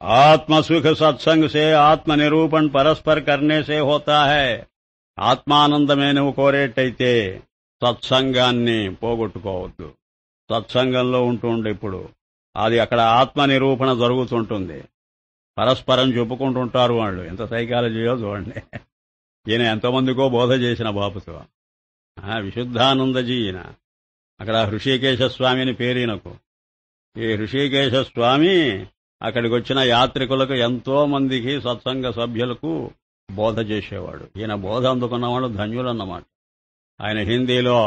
आत्म सुख सत्संग से आत्म निरूपण परस्पर करने से होता है. ఆత్మానందమే నువ్వు కోరేటైతే సత్సంగాన్ని పోగొట్టుకోవద్దు. సత్సంగంలో ఉంటుండే ఇప్పుడు అది అక్కడ ఆత్మ నిరూపణ జరుగుతుంటుంది. పరస్పరం చెప్పుకుంటుంటారు వాళ్ళు. ఎంత సైకాలజీయో చూడండి. ఈయన ఎంతమందికో బోధ చేసిన బాపుతో. విశుద్ధానందజీ ఈయన. అక్కడ హృషికేశ స్వామి అని పేరు ఈయనకు. ఈ హృషికేశ స్వామి అక్కడికి వచ్చిన యాత్రికులకు ఎంతో మందికి సత్సంగ సభ్యులకు బోధ చేసేవాడు. ఈయన బోధ అందుకున్నవాడు ధన్యులన్నమాట. ఆయన హిందీలో,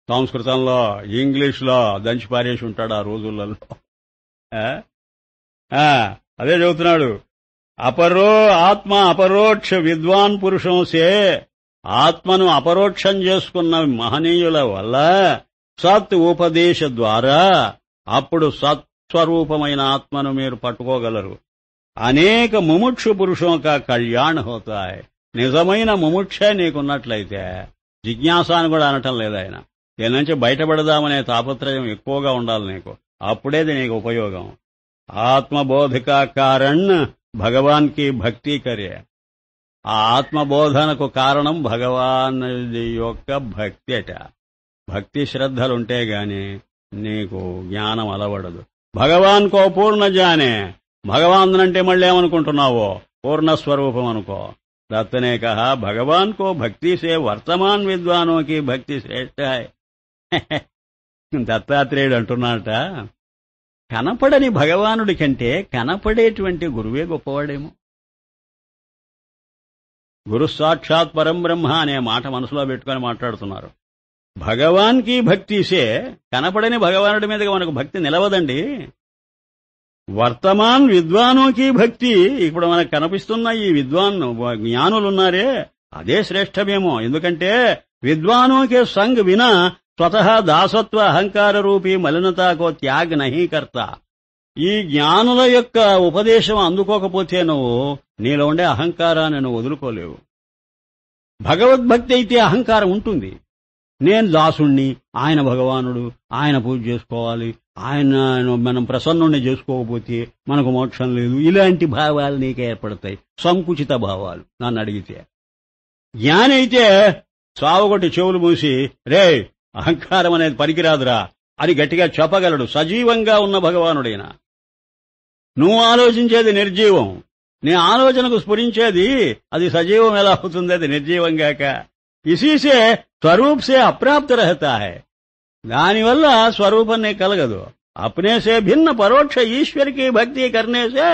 సంస్కృతంలో, ఇంగ్లీష్లో దంచిపారేసి ఉంటాడు ఆ రోజులలో. అదే చెబుతున్నాడు. ఆత్మ అపరోక్ష విద్వాన్ పురుషంసే, ఆత్మను అపరోక్షం చేసుకున్న మహనీయుల వల్ల సత్ ఉపదేశ ద్వారా అప్పుడు సత్స్వరూపమైన ఆత్మను మీరు పట్టుకోగలరు. అనేక ముముక్షు పురుషం కా కళ్యాణ్ హోతాయ్. నిజమైన ముముక్ష నీకున్నట్లయితే, జిజ్ఞాస అని కూడా అనటం లేదు ఆయన, దీని నుంచి బయటపడదామనే తాపత్రయం ఎక్కువగా ఉండాలి నీకు. అప్పుడేది నీకు ఉపయోగం. ఆత్మబోధ కా కారణ్ భగవాన్ కి భక్తి కరే. ఆ ఆత్మబోధనకు కారణం భగవాన్ యొక్క భక్తి అట. భక్తి శ్రద్ధలుంటే గాని నీకు జ్ఞానం అలవడదు. భగవాన్ కో పూర్ణ జానే. భగవాన్ అంటే మళ్ళీ ఏమనుకుంటున్నావో పూర్ణస్వరూపం అనుకో. దత్తనే కహా భగవాన్ కో భక్తి సే వర్తమాన్ విద్వానో కి భక్తి శ్రేష్ఠ. దత్తాత్రేయుడు అంటున్నాడట, కనపడని భగవానుడి కంటే కనపడేటువంటి గురువే గొప్పవాడేమో. గురు సాక్షాత్ పరం బ్రహ్మ అనే మాట మనసులో పెట్టుకుని మాట్లాడుతున్నారు. భగవాన్ కి భక్తిసే, కనపడని భగవానుడి మీదగా మనకు భక్తి నిలవదండి. వర్తమాన్ విద్వానోకి భక్తి, ఇప్పుడు మనకు కనిపిస్తున్న ఈ జ్ఞానులున్నారే అదే శ్రేష్టమేమో. ఎందుకంటే విద్వానోకే సంగ్ వినా స్వతహా దాసత్వ అహంకార రూపీ మలినతాకో త్యాగ్ నహీ కర్తా. ఈ జ్ఞానుల యొక్క ఉపదేశం అందుకోకపోతే నువ్వు నీలో ఉండే అహంకారాన్ని నువ్వు వదులుకోలేవు. భగవద్భక్తి అయితే అహంకారం ఉంటుంది. నేను దాసుణ్ణి, ఆయన భగవానుడు, ఆయన పూజ చేసుకోవాలి, ఆయన మనం ప్రసన్నుణ్ణి చేసుకోకపోతే మనకు మోక్షం లేదు, ఇలాంటి భావాలు నీకే ఏర్పడతాయి, సంకుచిత భావాలు. నన్ను అడిగితే జ్ఞాని అయితే సావుగొట్టి చెవులు మూసి, రే అహంకారం అనేది పనికిరాదురా అని గట్టిగా చెప్పగలడు. సజీవంగా ఉన్న భగవానుడైనా. నువ్వు ఆలోచించేది నిర్జీవం, నీ ఆలోచనకు స్ఫురించేది అది సజీవం ఎలా అవుతుంది? అది నిర్జీవంగాక. ఇసీసే స్వరూప్ సే అప్రాప్త రహతా హై. దానివల్ల స్వరూపం నీకు కలగదు. అప్నేసే భిన్న పరోక్ష ఈశ్వరికి భక్తి కర్నేసే,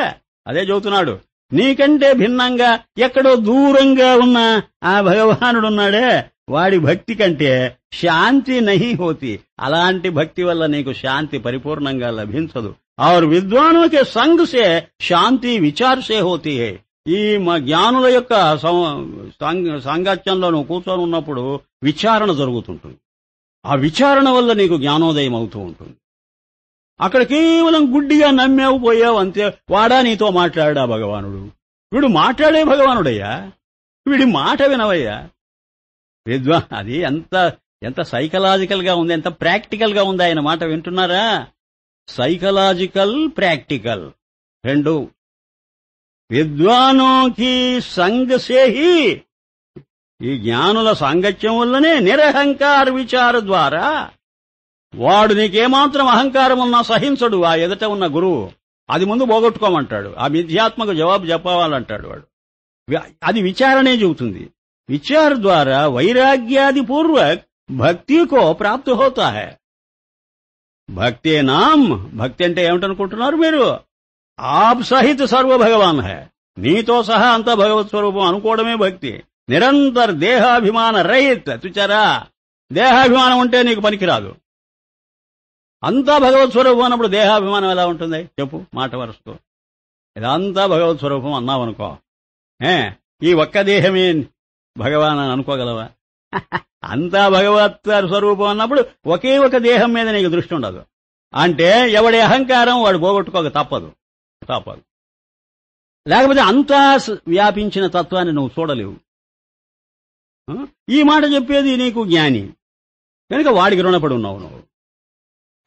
అదే చెబుతున్నాడు. నీకంటే భిన్నంగా ఎక్కడో దూరంగా ఉన్న ఆ భగవానుడున్నాడే వాడి భక్తి కంటే శాంతి నహీ హోతి. అలాంటి భక్తి వల్ల నీకు శాంతి పరిపూర్ణంగా లభించదు. और విద్వానోं के संग से శాంతి విచార్ సే హోతీ హై. ఈ జ్ఞానుల యొక్క సాంగత్యంలో నువ్వు కూర్చొని ఉన్నప్పుడు విచారణ జరుగుతుంటుంది. ఆ విచారణ వల్ల నీకు జ్ఞానోదయం అవుతూ ఉంటుంది. అక్కడ కేవలం గుడ్డిగా నమ్మేవు పోయావు అంతే. వాడా నీతో మాట్లాడా భగవానుడు? వీడు మాట్లాడే భగవానుడయ్యా, వీడి మాట వినవయ్యా. అది ఎంత సైకలాజికల్ గా ఉంది, ఎంత ప్రాక్టికల్ గా ఉంది. ఆయన మాట వింటున్నారా? సైకలాజికల్, ప్రాక్టికల్ రెండు. విద్వానోకి సంగ సేహి, ఈ జ్ఞానుల సాంగత్యం వల్లనే నిరహంకార విచార ద్వారా వాడు నీకేమాత్రం అహంకారం ఉన్నా సహించడు. ఆ ఎదుట ఉన్న గురువు అది ముందు పోగొట్టుకోమంటాడు. ఆ మిథ్యాత్మక జవాబు చెప్పవాలంటాడు వాడు. అది విచారణే చెబుతుంది. విచార ద్వారా వైరాగ్యాది పూర్వక్ భక్తి కో ప్రాప్తి హోతా హై. భక్తి నామ్, భక్తి అంటే ఏమిటనుకుంటున్నారు మీరు? ఆప్ సహిత సర్వ భగవాన్ హై. నీతో సహా అంతా భగవత్ స్వరూపం అనుకోవడమే భక్తి. నిరంతర దేహాభిమాన రహిత్. చూచారా, దేహాభిమానం ఉంటే నీకు పనికిరాదు. అంతా భగవత్ స్వరూపం అన్నప్పుడు దేహాభిమానం ఎలా ఉంటుంది చెప్పు మాట వరుసతో. ఇదంతా భగవత్ స్వరూపం అన్నావనుకో, ఈ ఒక్క దేహమే భగవాన్ అని అనుకోగలవా? అంతా భగవత్ స్వరూపం అన్నప్పుడు ఒకే ఒక దేహం మీద నీకు దృష్టి ఉండదు. అంటే ఎవడి అహంకారం వాడు పోగొట్టుకోక తప్పదు. లేకపోతే అంతా వ్యాపించిన తత్వాన్ని నువ్వు చూడలేవు. ఈ మాట చెప్పేది నీకు జ్ఞాని కనుక వాడికి రుణపడి ఉన్నావు నువ్వు.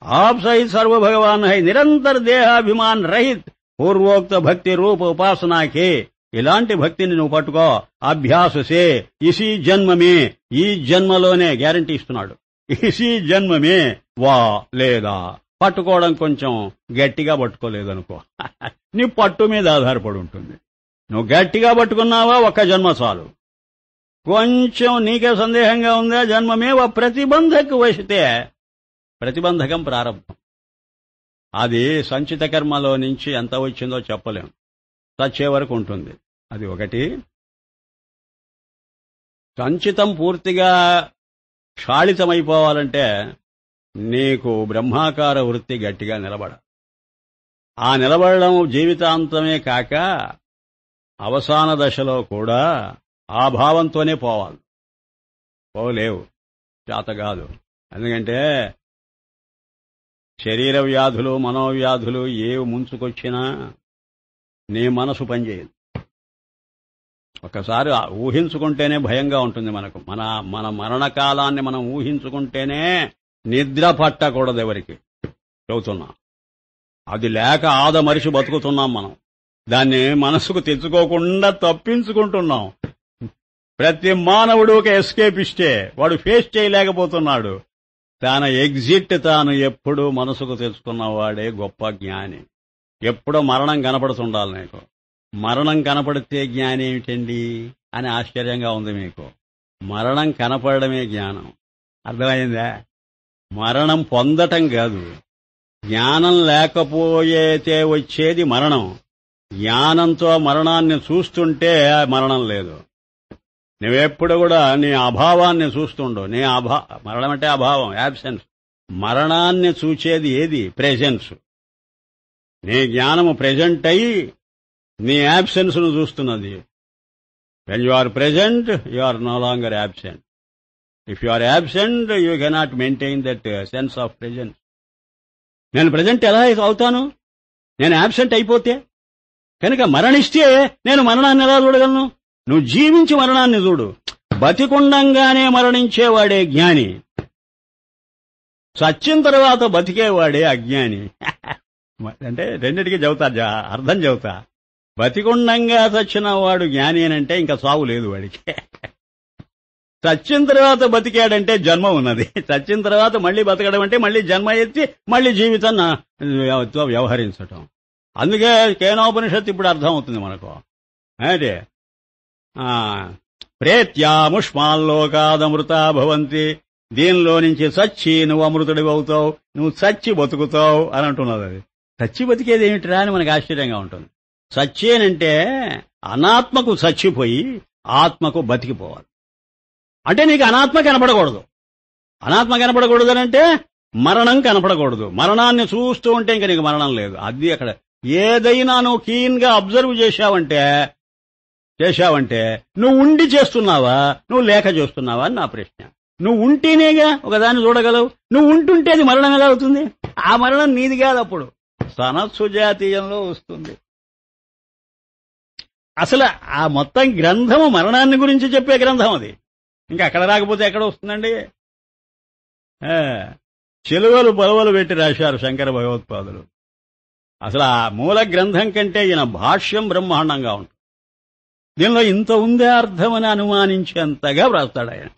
आप सहित सर्व भगवान है, निरंतर देहाभिमान रहित పూర్వోక్త భక్తి రూప ఉపాసనాకే ఇలాంటి భక్తిని నువ్వు పట్టుకో. అభ్యాససే ఇసీ జన్మమే, ఈ జన్మలోనే గ్యారంటీ ఇస్తున్నాడు. ఇసీ జన్మమే వా లేదా పట్టుకోవడం కొంచెం గట్టిగా పట్టుకోలేదనుకో, నీ పట్టు మీద ఆధారపడి ఉంటుంది. నువ్వు గట్టిగా పట్టుకున్నావా ఒక్క జన్మ చాలు. కొంచెం నీకే సందేహంగా ఉందా, జన్మమే ప్రతిబంధకు వసితే ప్రతిబంధకం ప్రారంభం. అది సంచిత కర్మలో నుంచి ఎంత వచ్చిందో చెప్పలేం, చచ్చే వరకు ఉంటుంది. అది ఒకటి. సంచితం పూర్తిగా క్షాళితమైపోవాలంటే నీకు బ్రహ్మాకార వృత్తి గట్టిగా నిలబడ. ఆ నిలబడడం జీవితాంతమే కాక అవసాన దశలో కూడా ఆ భావంతోనే పోవాలి. పోలేవు, చేతగాదు. ఎందుకంటే శరీర వ్యాధులు మనోవ్యాధులు ఏవి ముంచుకొచ్చినా నీ మనసు పనిచేయదు. ఒకసారి ఊహించుకుంటేనే భయంగా ఉంటుంది మనకు. మన మరణకాలాన్ని మనం ఊహించుకుంటేనే నిద్ర పట్టకూడదు ఎవరికి. చెబుతున్నా, అది లేక ఆదమరిచి బతుకుతున్నాం మనం. దాన్ని మనసుకు తెచ్చుకోకుండా తప్పించుకుంటున్నాం. ప్రతి మానవుడు ఒక ఎస్కేపిస్టే, వాడు ఫేస్ చేయలేకపోతున్నాడు. తన ఎగ్జిట్ తాను ఎప్పుడూ మనసుకు తెచ్చుకున్నవాడే గొప్ప జ్ఞాని. ఎప్పుడో మరణం కనపడుతుండాలి నీకు. మరణం కనపడితే జ్ఞానం ఏమిటండి అని ఆశ్చర్యంగా ఉంది మీకు. మరణం కనపడమే జ్ఞానం. అర్థమైందా? మరణం పొందటం కాదు. జ్ఞానం లేకపోతే వచ్చేది మరణం. జ్ఞానంతో మరణాన్ని చూస్తుంటే మరణం లేదు. నువ్వెప్పుడు కూడా నీ అభావాన్ని చూస్తుండవు. మరణం అంటే అభావం, యాబ్సెన్స్. మరణాన్ని చూచేది ఏది? ప్రెజెన్స్. నీ జ్ఞానము ప్రెజెంట్ అయి నీ యాబ్సెన్స్ ను చూస్తున్నది. When you are present you are no longer absent. If you are absent you cannot maintain that sense of presence. నేను ప్రెజెంట్ ఎలా అవుతాను? నేను యాబ్సెంట్ అయిపోతే. కనుక మరణిస్తే నేను మరణాన్ని ఎలా చూడగలను? నువ్వు జీవించి మరణాన్ని చూడు. బతికుండంగానే మరణించేవాడే జ్ఞాని, చచ్చిన తర్వాత బతికేవాడే అజ్ఞాని. అంటే రెండిటికి చెబుతా, అర్థం చెబుతా. బతికుండంగా చచ్చిన వాడు జ్ఞాని అనంటే ఇంకా సావు లేదు వాడికి. చచ్చిన తర్వాత బతికాడంటే జన్మ ఉన్నది. చచ్చిన తర్వాత మళ్లీ బతకడం అంటే మళ్లీ జన్మ ఎత్తి మళ్లీ జీవితాన్ని వ్యవహరించటం. అందుకే కేనోపనిషత్తు ఇప్పుడు అర్థం అవుతుంది మనకు. అంటే ప్రేత్యాముష్మాల్లోకాదమృతా భవంతి, దీనిలో నుంచి చచ్చి నువ్వు అమృతుడివి అవుతావు, నువ్వు చచ్చి బతుకుతావు అని అంటున్నది. అది చచ్చి బతికేది ఏమిటిరా అని మనకు ఆశ్చర్యంగా ఉంటుంది. చచ్చేనంటే అనాత్మకు చచ్చిపోయి ఆత్మకు బతికిపోవాలి. అంటే నీకు అనాత్మ కనపడకూడదు. అనాత్మ కనపడకూడదు అంటే మరణం కనపడకూడదు. మరణాన్ని చూస్తూ ఉంటే ఇంక నీకు మరణం లేదు. అది అక్కడ ఏదైనా నువ్వు కీన్ గా అబ్జర్వ్ చేశావంటే నువ్వు ఉండి చేస్తున్నావా, నువ్వు లేక చేస్తున్నావా అని నా ప్రశ్న. నువ్వు ఉంటేనేగా ఒకదాన్ని చూడగలవు. నువ్వు ఉంటుంటే అది మరణం ఎలా అవుతుంది? ఆ మరణం నీది కాదు, అప్పుడు సనత్సు జాతీయంలో వస్తుంది. అసలు ఆ మొత్తం గ్రంథము మరణాన్ని గురించి చెప్పే గ్రంథం అది. ఇంకా అక్కడ రాకపోతే ఎక్కడ వస్తుందండి? చెలువలు పొలవలు పెట్టి రాశారు శంకర భగవత్పాదులు. అసలు ఆ మూల గ్రంథం కంటే ఈయన భాష్యం బ్రహ్మాండంగా ఉంటుంది. దీనిలో ఇంత ఉందే అర్థం అని అనుమానించేంతగా వ్రాస్తాడు ఆయన.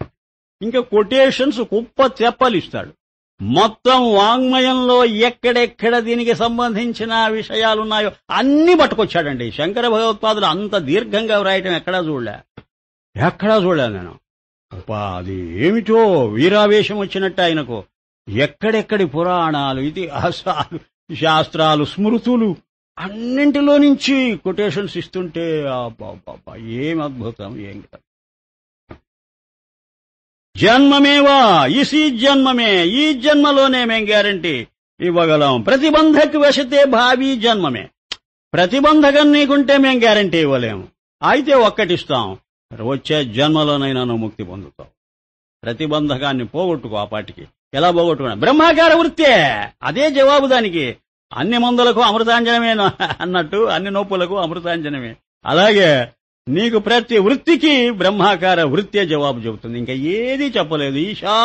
ఇంకా కొటేషన్స్ కుప్ప తెప్పలు ఇస్తాడు. మొత్తం వాంగ్మయంలో ఎక్కడెక్కడ దీనికి సంబంధించిన విషయాలున్నాయో అన్ని పట్టుకొచ్చాడండి శంకర భగవత్పాదులు. అంత దీర్ఘంగా వ్రాయటం ఎక్కడా చూడలే నేను. అది ఏమిటో వీరావేశం వచ్చినట్టు ఆయనకు. ఎక్కడెక్కడి పురాణాలు, ఇతిహాసాలు, శాస్త్రాలు, స్మృతులు అన్నింటిలో నుంచి కొటేషన్స్ ఇస్తుంటే ఏం అద్భుతం, ఏం కాదు. జన్మమేవా ఇసి జన్మమే, ఈ జన్మలోనే మేం గ్యారంటీ ఇవ్వగలం. ప్రతిబంధకు వశతే భావి జన్మమే. ప్రతిబంధకం నీకుంటే మేం గ్యారంటీ ఇవ్వలేము. అయితే ఒక్కటిస్తాం, వచ్చే జన్మలోనైనా నువ్వు ముక్తి పొందుతావు. ప్రతిబంధకాన్ని పోగొట్టుకో. ఆ పాటికి ఎలా పోగొట్టుకున్నా? బ్రహ్మాకార వృత్తే. అదే జవాబు దానికి. అన్ని మందులకు అమృతాంజనమే అన్నట్టు అన్ని నొప్పులకు అమృతాంజనమే. అలాగే నీకు ప్రతి వృత్తికి బ్రహ్మాకార వృత్తే జవాబు చెబుతుంది. ఇంకా ఏది చెప్పలేదు. ఈశా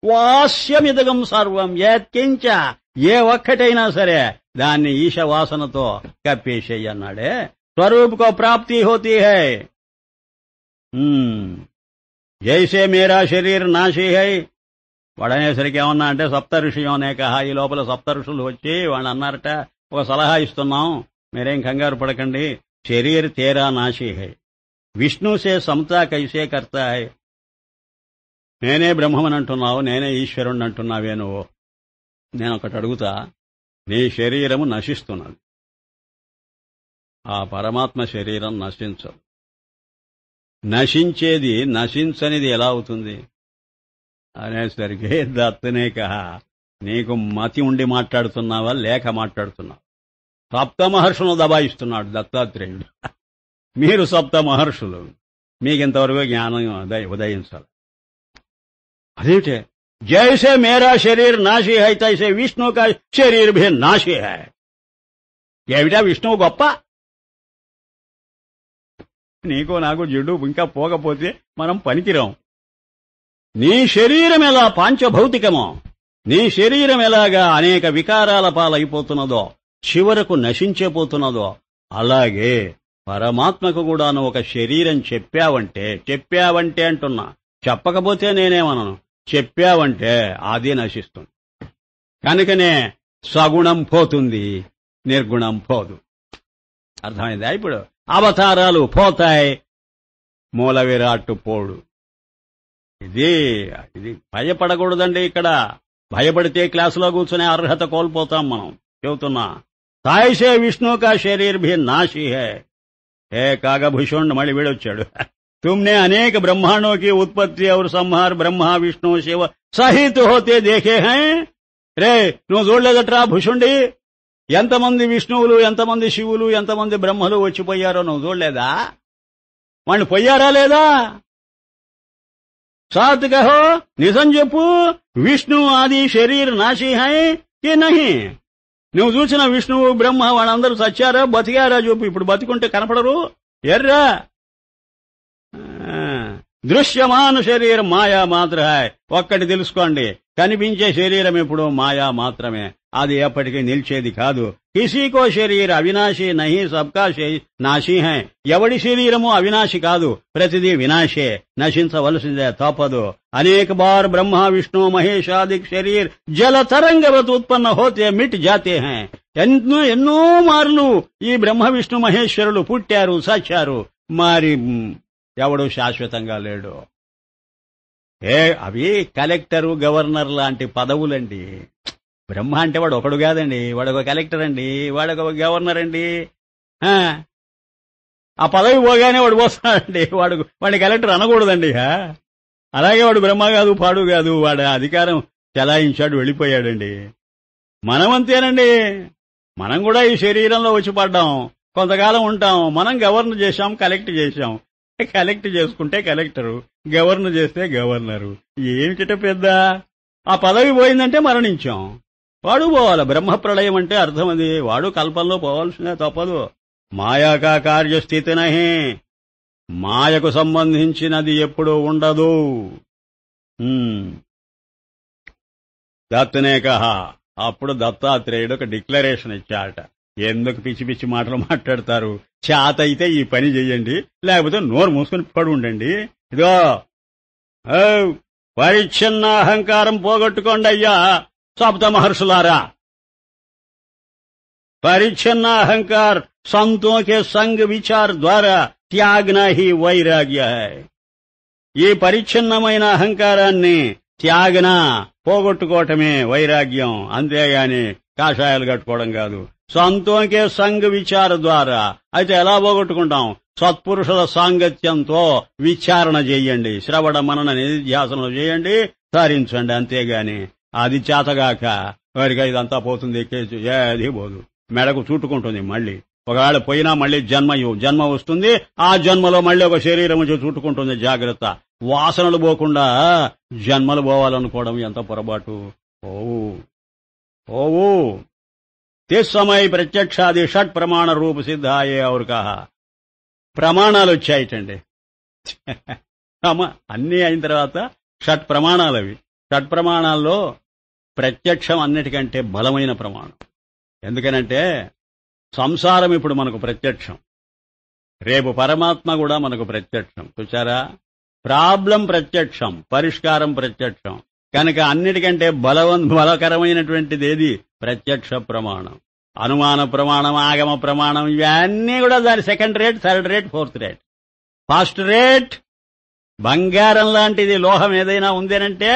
వాస్యమిదగం సర్వం యత్కించ ఏ ఒక్కటైనా సరే దాన్ని ఈశవాసనతో కప్పేసేయి అన్నాడే. స్వరూపకో ప్రాప్తి హోతీ హై. జైసే మేరా శరీర్ నాశీ హై. వాడనేసరికి ఏమన్నా అంటే సప్త ఋషియోనే కహా. ఈ లోపల సప్త ఋషులు వచ్చి వాళ్ళు అన్నారట, ఒక సలహా ఇస్తున్నాం, మీరేం కంగారు పడకండి. శరీర్ తేరా నాశీ హై, విష్ణు సే సమతా కైసే కర్తా హై. నేనే బ్రహ్మమని అంటున్నావు, నేనే ఈశ్వరుణ్ణి అంటున్నావే నువ్వు. నేనొకటి అడుగుతా, నీ శరీరము నశిస్తున్నది, ఆ పరమాత్మ శరీరం నశించదు. నశించేది నశించనిది ఎలా అవుతుంది అనేసరికి దత్తనే కహా, నీకు మతి ఉండి మాట్లాడుతున్నావా లేక మాట్లాడుతున్నావా? సప్త మహర్షులను దబాయిస్తున్నాడు దత్తాత్రేయుడు. మీరు సప్త మహర్షులు, మీకింతవరకు జ్ఞానం ఉదయించాలి. అదేంటే జైసే మేరా శరీర్ నాశీ హై తైసే విష్ణు కా శరీర్ భీ నాశీ హై. ఏమిటా విష్ణువు గొప్ప? నీకు నాకు జిడ్డు ఇంకా పోకపోతే మనం పనికిరాం. నీ శరీరం ఎలా పాంచభౌతికమో, నీ శరీరం ఎలాగా అనేక వికారాల పాలైపోతున్నదో, చివరకు నశించిపోతున్నదో, అలాగే పరమాత్మకు కూడాను ఒక శరీరం చెప్పావంటే అంటున్నా, చెప్పకపోతే నేనేమనను, చెప్పావంటే అది నశిస్తుంది. కనుకనే సగుణం పోతుంది, నిర్గుణం పోదు. అర్థమైందా? ఇప్పుడు అవతారాలు పోతాయి, మూల విరాట్టు పోడు. ఇది భయపడకూడదండి. ఇక్కడ భయపడితే క్లాసులో కూర్చునే అర్హత కోల్పోతాం మనం. చెబుతున్నా, తాయిసే విష్ణు కా శరీర్ భీ నాశీ హై. ఏ కాగభూషణ్ మళ్ళీ వీడొచ్చాడు. तुमने अनेक ब्रह्मांडों की उत्पत्ति और संहार ब्रह्मा विष्णु शिव सहित होते देखे हैं. రే నువ్వు చూడలేదట్రా భుషుండి, ఎంతమంది విష్ణువులు, ఎంతమంది శివులు, ఎంతమంది బ్రహ్మలు వచ్చిపోయారో నువ్వు చూడలేదా? వాళ్ళు పోయారా లేదా? సాత్ కహో, నిజం చెప్పు. విష్ణు ఆది శరీర్ నాశీ హై కి నహి? నువ్వు చూసిన విష్ణువు బ్రహ్మ వాళ్ళందరూ చచ్చారా బతికారా చెప్పు. ఇప్పుడు బతికుంటే కనపడరు, ఎర్రా. దృశ్యమాన శరీరం మాయా మాత్ర హై. ఒక్కటి తెలుసుకోండి, కనిపించే శరీరం ఎప్పుడూ మాయా మాత్రమే, అది ఎప్పటికీ నిలిచేది కాదు. కిసీకో శరీర అవినాశీ నహి సబ్కా నాశీ హై. ఎవడి శరీరము అవినాశి కాదు, ప్రతిదీ వినాశే, నశించవలసిందే, తప్పదు. అనేక బార్ బ్రహ్మ విష్ణు మహేశాదిక్ శరీర్ జల తరంగవత్ ఉత్పన్న హోతే మిట్ జాతే హై. ఎన్నో మార్లు ఈ బ్రహ్మ విష్ణు మహేశ్వరులు పుట్టారు, సచ్చారు, మరి ఎవడు శాశ్వతంగా లేడు. అవి కలెక్టరు, గవర్నర్ లాంటి పదవులండి. బ్రహ్మ అంటే వాడు ఒకడు కాదండి, వాడొక కలెక్టర్ అండి, వాడొక గవర్నర్ అండి. ఆ పదవి పోగానే వాడు పోస్తాడండి, వాడి కలెక్టర్ అనకూడదండి. అలాగే వాడు బ్రహ్మ కాదు, పాడు కాదు, వాడు అధికారం చెలాయించాడు, వెళ్ళిపోయాడండి. మనమంతేనండి, మనం కూడా ఈ శరీరంలో వచ్చి పడ్డాం, కొంతకాలం ఉంటాం. మనం గవర్నర్ చేశాం, కలెక్ట్ చేశాం. కలెక్ట్ చేసుకుంటే కలెక్టరు, గవర్నర్ చేస్తే గవర్నరు. ఏమిట పెద్ద? ఆ పదవి పోయిందంటే మరణించాం. వాడు పోవాలి. బ్రహ్మ ప్రళయం అంటే అర్థం అది. వాడు కల్పంలో పోవాల్సిందే, తప్పదు. మాయాకా కార్యస్థితి నహి, మాయకు సంబంధించినది ఎప్పుడూ ఉండదు. దత్తనే కహా. అప్పుడు దత్తాత్రేయుడు ఒక డిక్లరేషన్ ఇచ్చాట. ఎందుకు పిచ్చి పిచ్చి మాటలు మాట్లాడతారు? చేత అయితే ఈ పని చెయ్యండి, లేకపోతే నోరు మూసుకుని పడి ఉండండి. ఇదో పరిచ్ఛిన్న అహంకారం పోగొట్టుకోండి అయ్యా సప్త మహర్షులారా. పరిచ్ఛిన్న అహంకార్ సంతో కే సంగ్ విచార్ ద్వారా త్యాగనా హి వైరాగ్య హై. ఈ పరిచ్ఛిన్నమైన అహంకారాన్ని త్యాగనా, పోగొట్టుకోవటమే వైరాగ్యం, అంతేగాని కాషాయాలు కట్టుకోవడం కాదు. సంతోకే సంఘ విచార ద్వారా. అయితే ఎలా పోగొట్టుకుంటాం? సత్పురుషుల సాంగత్యంతో విచారణ చేయండి, శ్రవణ మనన నిధ్యాసనలు చేయండి, తరించండి. అంతేగాని అది చేతగాక వాడికి ఇదంతా పోతుంది, ఏది పోదు, మెడకు చుట్టుకుంటుంది. మళ్ళీ ఒకవేళ పోయినా మళ్ళీ జన్మ వస్తుంది. ఆ జన్మలో మళ్ళీ ఒక శరీరం చుట్టుకుంటుంది. జాగ్రత్త. వాసనలు పోకుండా జన్మలు పోవాలనుకోవడం ఎంత పొరపాటు. ఓ తిస్ సమయ ప్రత్యక్షాది షట్ ప్రమాణ రూప సిద్ధాయే ఔర్ కహా. ప్రమాణాలు వచ్చాయిటండి. అన్నీ అయిన తర్వాత షట్ ప్రమాణాలు. అవి షట్ ప్రమాణాల్లో ప్రత్యక్షం అన్నిటికంటే బలమైన ప్రమాణం. ఎందుకనంటే సంసారం ఇప్పుడు మనకు ప్రత్యక్షం, రేపు పరమాత్మ కూడా మనకు ప్రత్యక్షం. చూచారా, ప్రాబ్లం ప్రత్యక్షం, పరిష్కారం ప్రత్యక్షం. కనుక అన్నిటికంటే బలకరమైనటువంటిది ఏది? ప్రత్యక్ష ప్రమాణం. అనుమాన ప్రమాణం, ఆగమ ప్రమాణం ఇవన్నీ కూడా దాని second rate, third rate, fourth rate. First rate బంగారం లాంటిది లోహం ఏదైనా ఉందేనంటే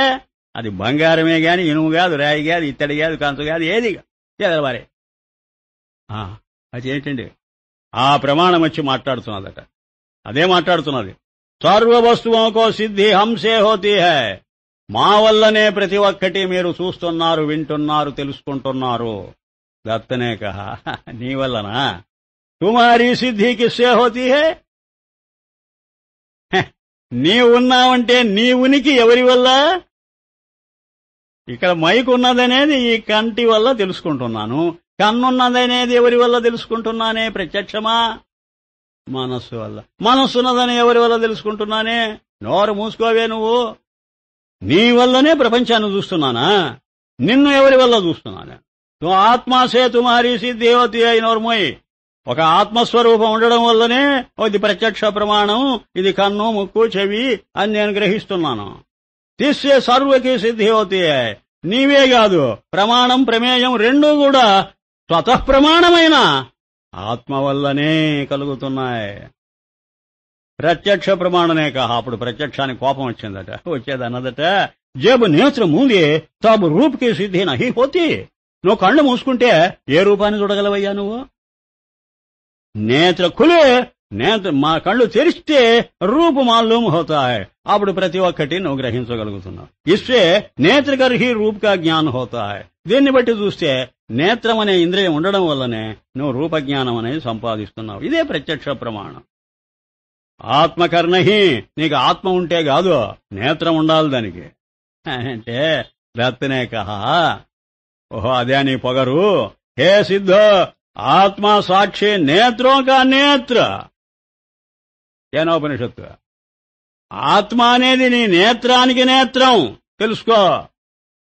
అది బంగారమే గాని ఇనుము కాదు, రాయి కాదు, ఇత్తడి కాదు, కంచు కాదు, ఏది వారే. అది ఏంటండి? ఆ ప్రమాణం వచ్చి మాట్లాడుతున్నదట. అదే మాట్లాడుతున్నది. సర్వ వస్తువుకో సిద్ధి హంసే హోతీ హై. మా వల్లనే ప్రతి ఒక్కటి మీరు చూస్తున్నారు, వింటున్నారు, తెలుసుకుంటున్నారు. దత్తనే కహా, నీ వల్లనా? తుమారీ సిద్ధి కిస్సే హోతీ హై? నీవు ఉన్నావంటే నీ ఉనికి ఎవరి వల్ల? ఇక్కడ మైకు ఉన్నదనేది ఈ కంటి వల్ల తెలుసుకుంటున్నాను. కన్నున్నదనేది ఎవరి వల్ల తెలుసుకుంటున్నానే? ప్రత్యక్షమా? మనస్సు వల్ల. మనస్సున్నదని ఎవరి వల్ల తెలుసుకుంటున్నానే? నోరు మూసుకోవే నువ్వు. నీ వల్లనే ప్రపంచాన్ని చూస్తున్నానా? నిన్ను ఎవరి వల్ల చూస్తున్నానా? ఆత్మాసే తుమారీ సిద్ధి హోతీ హై. నోర్మోయ్. ఒక ఆత్మస్వరూపం ఉండడం వల్లనే ఇది ప్రత్యక్ష ప్రమాణం, ఇది కన్ను, ముక్కు, చెవి అని నేను గ్రహిస్తున్నాను. తీసే సర్వకి సిద్ధి హోతీ హై. నీవే కాదు, ప్రమాణం ప్రమేయం రెండూ కూడా స్వతః ప్రమాణమైన ఆత్మ వల్లనే కలుగుతున్నాయి. ప్రత్యక్ష ప్రమాణనే కహా. అప్పుడు ప్రత్యక్షానికి కోపం వచ్చిందట. వచ్చేదన్నదట, జబ్ నేత్ర మూలే తబ్ రూప్కి సిద్ధి నహి హోతీ. నువ్వు కళ్ళు మూసుకుంటే ఏ రూపాన్ని చూడగలవయ్యా నువ్వు? నేత్ర ఖులే, మా కళ్ళు తెరిస్తే రూపు మాలూమ్ హోతా హై. అప్పుడు ప్రతి ఒక్కటి నువ్వు గ్రహించగలుగుతున్నావు. ఇస్తే నేత్రకర్హి రూప్ కా జ్ఞాన్ హోతా హై. దీన్ని బట్టి చూస్తే నేత్రం అనే ఇంద్రియం ఉండడం వల్లనే నువ్వు రూపజ్ఞానం అనేది సంపాదిస్తున్నావు. ఇదే ప్రత్యక్ష ప్రమాణం. ఆత్మకర్ణహి, నీకు ఆత్మ ఉంటే కాదు, నేత్రం ఉండాలి దానికి అంటే దత్తనే కహా. ఓహో, అదే నీ పొగరు. హే సిద్ధో, ఆత్మా సాక్షి నేత్రం కా నేత్ర. ఏనోపనిషత్తు. ఆత్మ అనేది నీ నేత్రానికి నేత్రం. తెలుసుకో.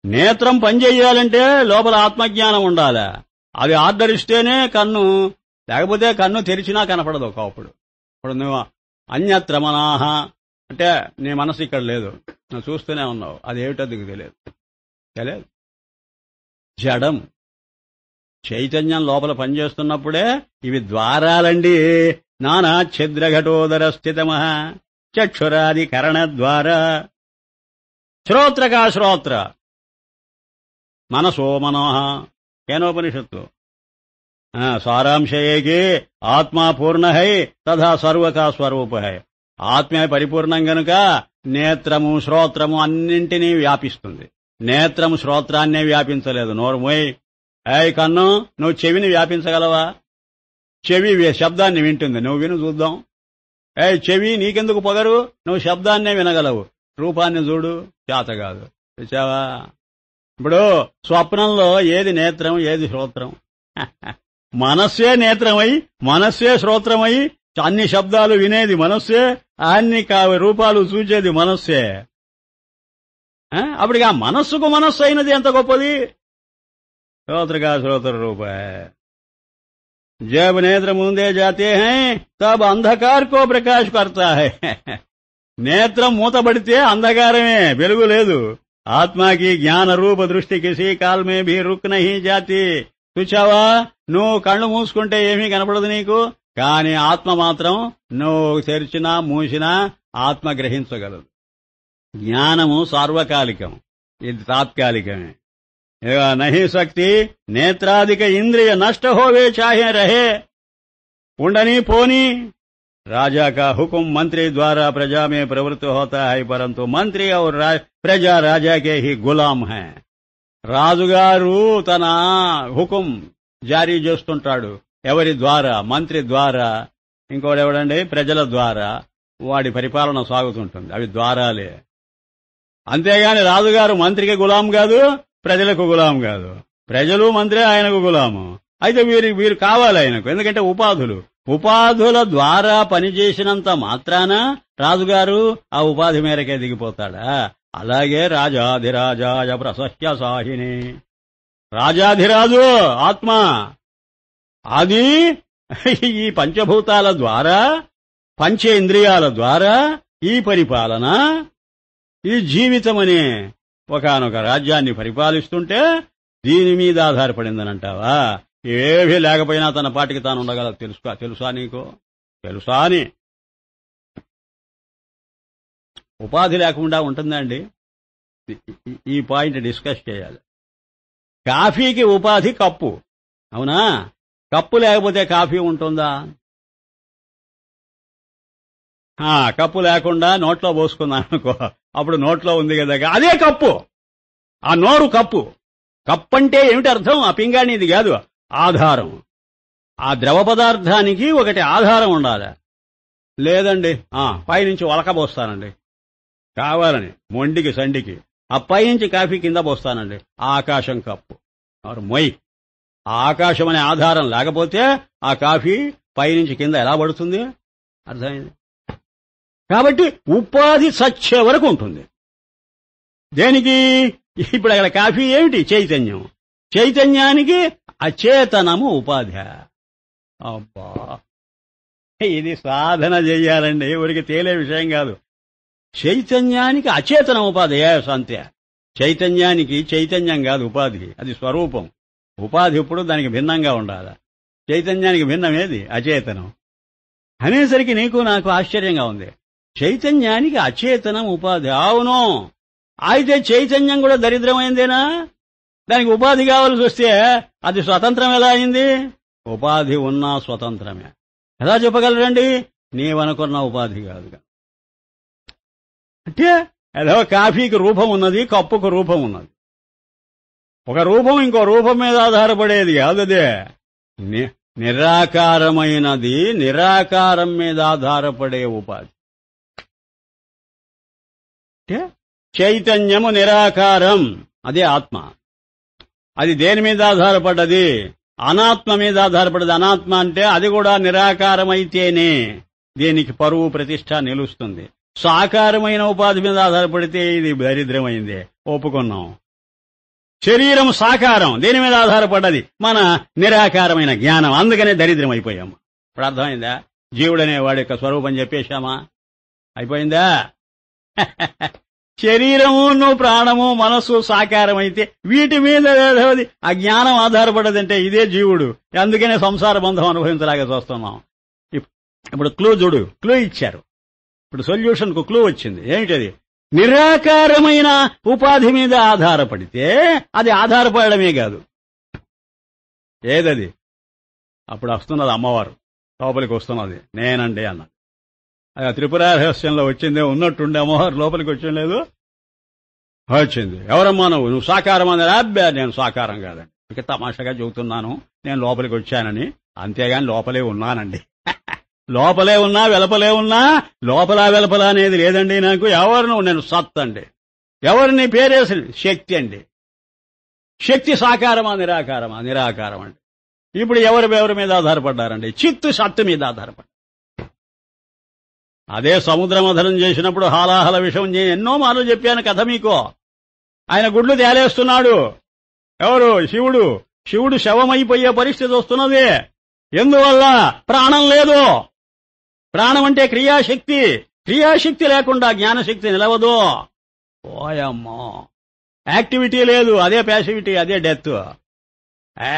నేత్రం పనిచేయాలంటే లోపల ఆత్మజ్ఞానం ఉండాలి. అది ఆర్డరిస్తేనే కన్ను, లేకపోతే కన్ను తెరిచినా కనపడదు ఒకప్పుడు. ఇప్పుడు నువ్వు అన్యత్ర మనాహ అంటే నీ మనసు ఇక్కడ లేదు, నువ్వు చూస్తూనే ఉన్నావు. అది ఏమిటో నీకు తెలియదు. జడం. చైతన్యం లోపల పనిచేస్తున్నప్పుడే ఇవి ద్వారాలండి. నానా ఛిద్రఘటోదర స్థితమః చక్షురాది కరణ ద్వారా. శ్రోత్రకా శ్రోత్ర, మనసో మనోహ. కేనోపనిషత్తు. సారాంశయేకి ఆత్మా పూర్ణ హై తథా సర్వకా స్వరూప హై. ఆత్మే పరిపూర్ణం గనుక నేత్రము శ్రోత్రము అన్నింటినీ వ్యాపిస్తుంది. నేత్రము శ్రోత్రాన్నే వ్యాపించలేదు. నోరుమోయ్. కన్ను, నువ్వు చెవిని వ్యాపించగలవా? చెవి శబ్దాన్ని వింటుంది, నువ్వు విను చూద్దాం. చెవి నీకెందుకు పొగరు? నువ్వు శబ్దాన్నే వినగలవు, రూపాన్ని చూడు చేత కాదు. చూసావా? ఇప్పుడు స్వప్నంలో ఏది నేత్రం, ఏది శ్రోత్రం? మనస్సే నేత్రమై, మనస్సే శ్రోత్రమై, అన్ని శబ్దాలు వినేది మనస్సే, అన్ని రూపాలు చూచేది మనస్సే. అప్పటికి ఆ మనస్సుకు మనస్సు అయినది ఎంత గొప్పది! శ్రోత్రగా శ్రోత్ర రూప. जब नेत्र मूंदे जाते हैं तब अंधकार को प्रकाश करता है. నేత్రం మూతబడితే అంధకారమే, వెలుగు లేదు. ఆత్మకి జ్ఞాన రూప దృష్టి కిసి కాల్ మే భీ రుక్ నహీ జాతి. చూచావా, నువ్వు కళ్ళు మూసుకుంటే ఏమీ కనపడదు నీకు, కానీ ఆత్మ మాత్రం నువ్వు తెరిచినా మూసినా ఆత్మ గ్రహించగలదు. జ్ఞానము సార్వకాలికం, ఇది తాత్కాలికమే. नहीं सकती नेत्रादिक इंद्रिय नष्ट होवे चाहे रहे. उंडनी पोनी. राजा का हुक्म मंत्री द्वारा प्रजा में प्रवृत्त होता है, परंतु मंत्री और प्रजा राजा के ही गुलाम हैं. రాజుగారు తన హుకుం జారీ చేస్తుంటాడు. ఎవరి ద్వారా? మంత్రి ద్వారా. ఇంకోడెవడండి? ప్రజల ద్వారా. వాడి పరిపాలన సాగుతుంటుంది. అవి ద్వారాలే. అంతేగాని రాజుగారు మంత్రికి గులాం కాదు, ప్రజలకు గులాం కాదు. ప్రజలు మంత్రి ఆయనకు గులాము. అయితే వీరు కావాలి ఆయనకు, ఎందుకంటే ఉపాధుల ద్వారా పనిచేసినంత మాత్రాన రాజుగారు ఆ ఉపాధి మేరకే దిగిపోతాడా? అలాగే రాజాధిరాజాయ ప్రసహ్య సాహిని, రాజాధిరాజు ఆత్మ, అది ఈ పంచభూతాల ద్వారా, పంచేంద్రియాల ద్వారా ఈ పరిపాలన, ఈ జీవితమనే ఒకానొక రాజ్యాన్ని పరిపాలిస్తుంటే దీని మీద ఆధారపడిందనంటావా? ఏవీ లేకపోయినా తన పాటికి తాను ఉండగలదు. తెలుసా నీకు? తెలుసా అని ఉపాధి లేకుండా ఉంటుందా అండి? ఈ పాయింట్ డిస్కస్ చేయాలి. కాఫీకి ఉపాధి కప్పు, అవునా? కప్పు లేకపోతే కాఫీ ఉంటుందా? కప్పు లేకుండా నోట్లో పోసుకున్నాను అనుకో, అప్పుడు నోట్లో ఉంది కదా, అదే కప్పు. ఆ నోరు కప్పు. కప్పు అంటే ఏమిటి అర్థం? ఆ పింగాణిది కాదు, ఆధారం. ఆ ద్రవ పదార్థానికి ఒకటి ఆధారం ఉండాలి. లేదండి పైనుంచి ఒలకబోస్తానండి కావాలని, మొండికి సండికి. ఆ పైనుంచి కాఫీ కింద పోస్తానండి. ఆకాశం కప్పు. మొయ్. ఆ ఆకాశం అనే ఆధారం లేకపోతే ఆ కాఫీ పైనుంచి కింద ఎలా పడుతుంది? అర్థమైంది? కాబట్టి ఉపాధి చచ్చే వరకు ఉంటుంది. దేనికి? ఇప్పుడు అక్కడ కాఫీ ఏమిటి? చైతన్యం. చైతన్యానికి అచేతనము ఉపాధి. అబ్బా, ఇది సాధన చెయ్యాలండి, ఎవరికి తేలే విషయం కాదు. చైతన్యానికి అచేతనం ఉపాధి. అంతే. చైతన్యానికి చైతన్యం కాదు ఉపాధి, అది స్వరూపం. ఉపాధి ఎప్పుడు దానికి భిన్నంగా ఉండాలి. చైతన్యానికి భిన్నమేది? అచేతనం. అనేసరికి నీకు నాకు ఆశ్చర్యంగా ఉంది. చైతన్యానికి అచేతనం ఉపాధి. అవును, అయితే చైతన్యం కూడా దరిద్రమైందేనా? దానికి ఉపాధి కావాల్సి వస్తే అది స్వతంత్రం ఎలా అయింది? ఉపాధి ఉన్నా స్వతంత్రమే. ఎలా చెప్పగలరండి? నీవనుకున్న ఉపాధి కాదు. అంటే ఏదో కాఫీకి రూపం ఉన్నది, కప్పుకు రూపం ఉన్నది. ఒక రూపం ఇంకో రూపం మీద ఆధారపడేది కాదదే. నిరాకారమైనది నిరాకారం మీద ఆధారపడే ఉపాధి. అంటే చైతన్యము నిరాకారం, అదే ఆత్మ. అది దేని మీద ఆధారపడ్డది? అనాత్మ మీద ఆధారపడ్డది. అనాత్మ అంటే అది కూడా నిరాకారమైతేనే దీనికి పరువు ప్రతిష్ట నిలుస్తుంది. సాకారమైన ఉపాధి మీద ఆధారపడితే ఇది దరిద్రమైంది, ఒప్పుకున్నాం. శరీరం సాకారం, దేని మీద ఆధారపడ్డది? మన నిరాకారమైన జ్ఞానం. అందుకనే దరిద్రం అయిపోయాము. ఇప్పుడు అర్థమైందా? జీవుడనే వాడి యొక్క స్వరూపం చెప్పేశామా? అయిపోయిందా? శరీరము ప్రాణము మనస్సు సాకారం అయితే వీటి మీద ఆ జ్ఞానం ఆధారపడ్డదంటే ఇదే జీవుడు. అందుకనే సంసార బంధం అనుభవించలాగా చూస్తున్నాం. ఇప్పుడు క్లూ చూడు, క్లూ ఇచ్చారు. ఇప్పుడు సొల్యూషన్ కు క్లూ వచ్చింది. ఏమిటది? నిరాకారమైన ఉపాధి మీద ఆధారపడితే అది ఆధారపడమే కాదు. ఏదది? అప్పుడు వస్తున్నది అమ్మవారు, లోపలికి వస్తున్నది. నేనండి అన్న త్రిపుర రహస్యంలో వచ్చిందే ఉన్నట్టుండి అమ్మవారు లోపలికి వచ్చేం లేదు. వచ్చింది. ఎవరమ్మా నువ్వు సాకారం అన్నది? అబ్బా, నేను సాకారం కాదండి, ఇక తమాషాగా చెబుతున్నాను, నేను లోపలికి వచ్చానని. అంతేగాని లోపలే ఉన్నానండి. లోపలే ఉన్నా వెలపలే ఉన్నా లోపల వెలపల అనేది లేదండి నాకు. ఎవరు నువ్వు? నేను సత్ అండి. ఎవరిని పేరేసి? శక్తి అండి. శక్తి సాకారమా నిరాకారమా? నిరాకారం అండి. ఇప్పుడు ఎవరి మీద ఆధారపడ్డారండి? చిత్తు సత్తు మీద ఆధారపడ్డారు. అదే సముద్రమథనం చేసినప్పుడు హాలాహల విషయం ఎన్నో మార్లు చెప్పాను కథ మీకు. ఆయన గుడ్లు తేలేస్తున్నాడు. ఎవరు? శివుడు. శివుడు శవమైపోయే పరిస్థితి వస్తున్నది. ఎందువల్ల? ప్రాణం లేదు. ప్రాణం అంటే క్రియాశక్తి. క్రియాశక్తి లేకుండా జ్ఞానశక్తి నిలవదు. ఓయమ్మో, యాక్టివిటీ లేదు, అదే ప్యాసివిటీ, అదే డెత్.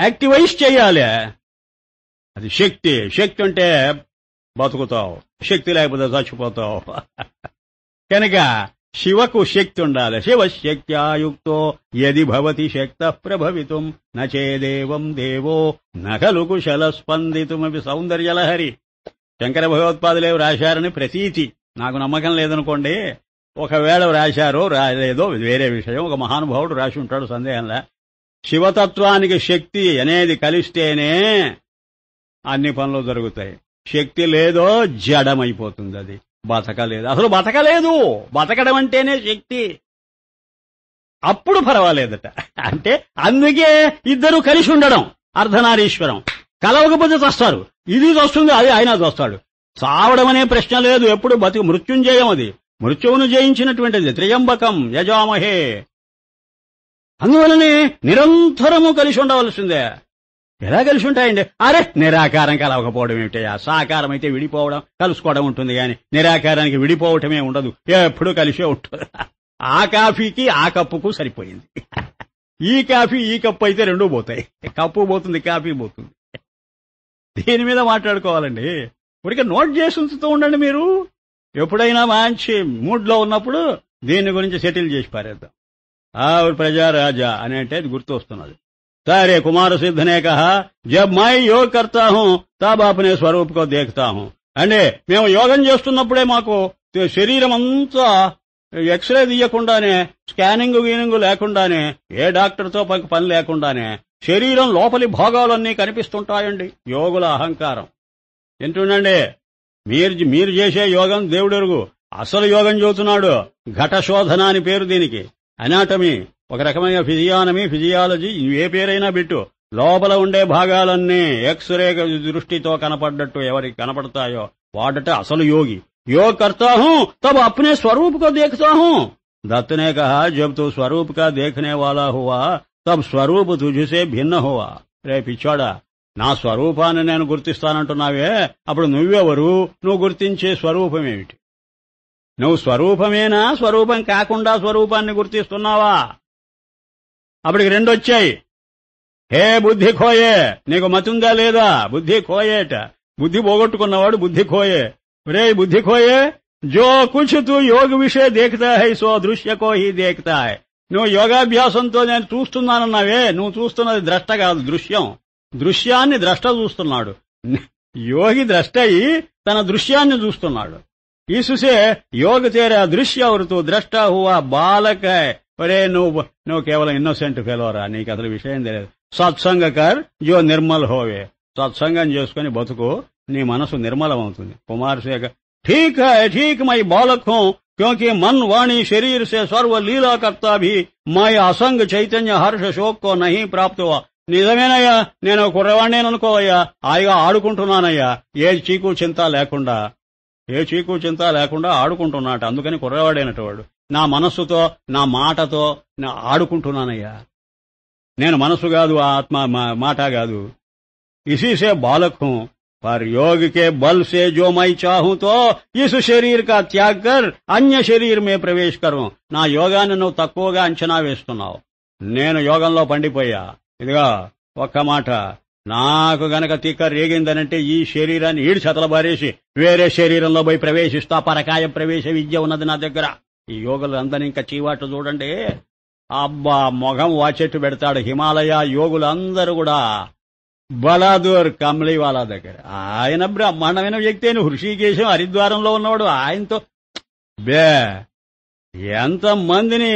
యాక్టివైజ్ చేయాలి. అది శక్తి. శక్తి అంటే బతుకుతావు, శక్తి లేకపోతే చచ్చిపోతావు. కనుక శివకు శక్తి ఉండాలి. శివశక్త్యాయుక్తో యది భవతి శక్త ప్రభవితుం నచేదేవం దేవో నఖలు కుశల స్పందితుమవి సౌందర్యలహరి. శంకర భగవత్పాదులేవి రాశారని ప్రతీతి. నాకు నమ్మకం లేదనుకోండి. ఒకవేళ రాశారో రాలేదో వేరే విషయం. ఒక మహానుభావుడు రాసి ఉంటాడు, సందేహంలా. శివతత్వానికి శక్తి అనేది కలిస్తేనే అన్ని పనులు జరుగుతాయి. శక్తి లేదో జడమైపోతుంది, అది బతకలేదు. అసలు బతకలేదు. బతకడం అంటేనే శక్తి. అప్పుడు పర్వాలేదట. అంటే అందుకే ఇద్దరు కలిసి ఉండడం అర్ధనారీశ్వరం. కలవకపోతే చస్తారు. ఇది వస్తుంది, అది ఆయన చస్తాడు. చావడం అనే ప్రశ్న లేదు. ఎప్పుడు బతుకు మృత్యుంజయం. అది మృత్యువును జయించినటువంటిది. త్రయంబకం యజామహే. అందువలనే నిరంతరము కలిసి ఉండవలసిందే. ఎలా కలిసి ఉంటాయండి? అరే నిరాకారం కలవకపోవడం ఏమిటయా? సాకారం అయితే విడిపోవడం కలుసుకోవడం ఉంటుంది, కానీ నిరాకారానికి విడిపోవటమే ఉండదు, ఎప్పుడూ కలిసే ఉంటుంది. ఆ కాఫీకి ఆ కప్పుకు సరిపోయింది. ఈ కాఫీ ఈ కప్పు అయితే రెండూ పోతాయి. కప్పు పోతుంది, కాఫీ పోతుంది. దీని మీద మాట్లాడుకోవాలండి. ఊరికే నోట్ చేసి ఉంచుతూ ఉండండి. మీరు ఎప్పుడైనా మంచి మూడ్లో ఉన్నప్పుడు దీని గురించి సెటిల్ చేసి పారేద్దాం. ప్రజారాజా అని అంటే అది గుర్తు వస్తున్నది. सारे कुमार सिद्ध ने कहा जब मैं योग करता हूं तब अपने स्वरूप को देखता हूं. అంటే మేము యోగం చేస్తున్నప్పుడే మాకు శరీరం అంతా ఎక్స్రే తీయకుండానే, స్కానింగ్ గీనింగ్ లేకుండానే, ఏ డాక్టర్తో పని లేకుండానే శరీరం లోపలి భాగాలన్నీ కనిపిస్తుంటాయండి. యోగుల అహంకారం ఎంటుండండి. మీరు చేసే యోగం దేవుడెరుగు. అసలు యోగం చెబుతున్నాడు. ఘట శోధన అని పేరు దీనికి. అనాటమీ, ఒక రకమైన ఫిజియాలజీ, ఏ పేరైనా పెట్టు. లోపల ఉండే భాగాలన్నీ ఎక్స్రే దృష్టితో కనపడ్డట్టు ఎవరికి కనపడతాయో వాడట అసలు యోగి. योग करता हूं तब अपने स्वरूप को देखता हूं. दत्त ने कहा जब तू स्वरूप का देखने वाला हुआ तब स्वरूप तुझसे भिन्न हुआ. రే పిచ్చోడా, నా స్వరూపాన్ని నేను గుర్తిస్తానంటున్నావే, అప్పుడు నువ్వెవరు? నువ్వు గుర్తించే స్వరూపమేమిటి? నువ్వు స్వరూపమేనా, స్వరూపం కాకుండా స్వరూపాన్ని గుర్తిస్తున్నావా? అప్పటికి రెండొచ్చాయి. హే బుద్ధి ఖోయే, నీకు మతుందా లేదా? బుద్ధి ఖోయేట. బుద్ధి పోగొట్టుకున్నవాడు బుద్ధి ఖోయే. రే బుద్ధి ఖోయే, జో కుచ్ తూ యోగ విషయ దేఖతా హై సో దృశ్య కో హీ దేఖతా హై. నువ్వు యోగాభ్యాసంతో నేను చూస్తున్నానన్నావే, నువ్వు చూస్తున్నది ద్రష్ట కాదు, దృశ్యం. దృశ్యాన్ని ద్రష్ట చూస్తున్నాడు. యోగి ద్రష్ట అయి తన దృశ్యాన్ని చూస్తున్నాడు. ఈసుసే యోగ తేరా దృశ్య అవుతూ ద్రష్ట హువా బాలక. ఒరే నువ్వు కేవలం ఇన్నోసెంట్ ఫెలోరా, నీకు అసలు విషయం తెలియదు. సత్సంగ కర్ జో నిర్మల్ హోవే. సత్సంగం చేసుకుని బతుకు, నీ మనసు నిర్మలమవుతుంది. కుమార్ శేఖర్ ठीक है, ठीक मैं बालक हूं क्योंकि मन वाणी शरीर से सर्व लीला करता भी मैं असंग चैतन्य हर्ष शोक को नहीं प्राप्त हुआ. నిజమేనయ్యా, నేను కుర్రవాణ్ణి అనుకోవయ్యా, హాయిగా ఆడుకుంటున్నానయ్యా, ఏ చీకు చింత లేకుండా ఆడుకుంటున్నాట. అందుకని కుర్రవాడైనటువంటి నా మనస్సుతో నా మాటతో నా ఆడుకుంటున్నానయ్యా. నేను మనస్సు కాదు, ఆత్మ మాట కాదు. ఇసీసే బాలక్ హूं पर योग के बल से जो मैं चाहूं तो इस शरीर का त्याग कर अन्य शरीर में प्रवेश करूं. నా యోగాన్ని నువ్వు తక్కువగా అంచనా వేస్తున్నావు. నేను యోగంలో పండిపోయా. ఇదిగా ఒక్క మాట, నాకు గనక తిక్క రేగిందనంటే ఈ శరీరాన్ని ఈడు చతలబారేసి వేరే శరీరంలో పోయి ప్రవేశిస్తా. పరకాయ ప్రవేశ విద్య ఉన్నది నా దగ్గర. ఈ యోగులు అందరినీ ఇంకా చీవాట్లు చూడండి. అబ్బా మొగం వాచెట్టు పెడతాడు. హిమాలయ యోగులందరూ కూడా బలాదూర్ కమ్లీవాలా దగ్గర. ఆయన బ్రహ్మాండమైన వ్యక్తి. హృషికేశం హరిద్వారంలో ఉన్నవాడు. ఆయనతో ఎంతమందిని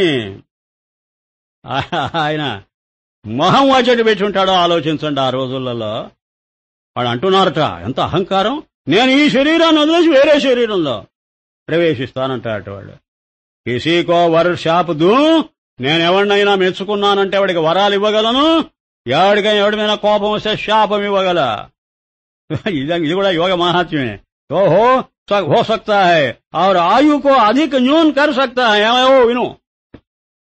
ఆయన మొహం వాచెట్టు పెట్టి ఉంటాడో ఆలోచించండి. ఆ రోజులలో వాడు అంటున్నారట, ఎంత అహంకారం, నేను ఈ శరీరాన్ని వదిలేసి వేరే శరీరంలో ప్రవేశిస్తానంటాడట వాడు. కిసీకో వర్ షాప్ దూ, నేనెవడినైనా మెచ్చుకున్నానంటే వాడికి వరాలు ఇవ్వగలను, ఎవడికైనా ఎవడి కోపం వస్తే శాపం ఇవ్వగల. ఇది కూడా యోగ మహాత్మ్యమే. ఓహో హో సక్తా హై और आयु को अधिक न्यून कर सकता है. ఏమో విను,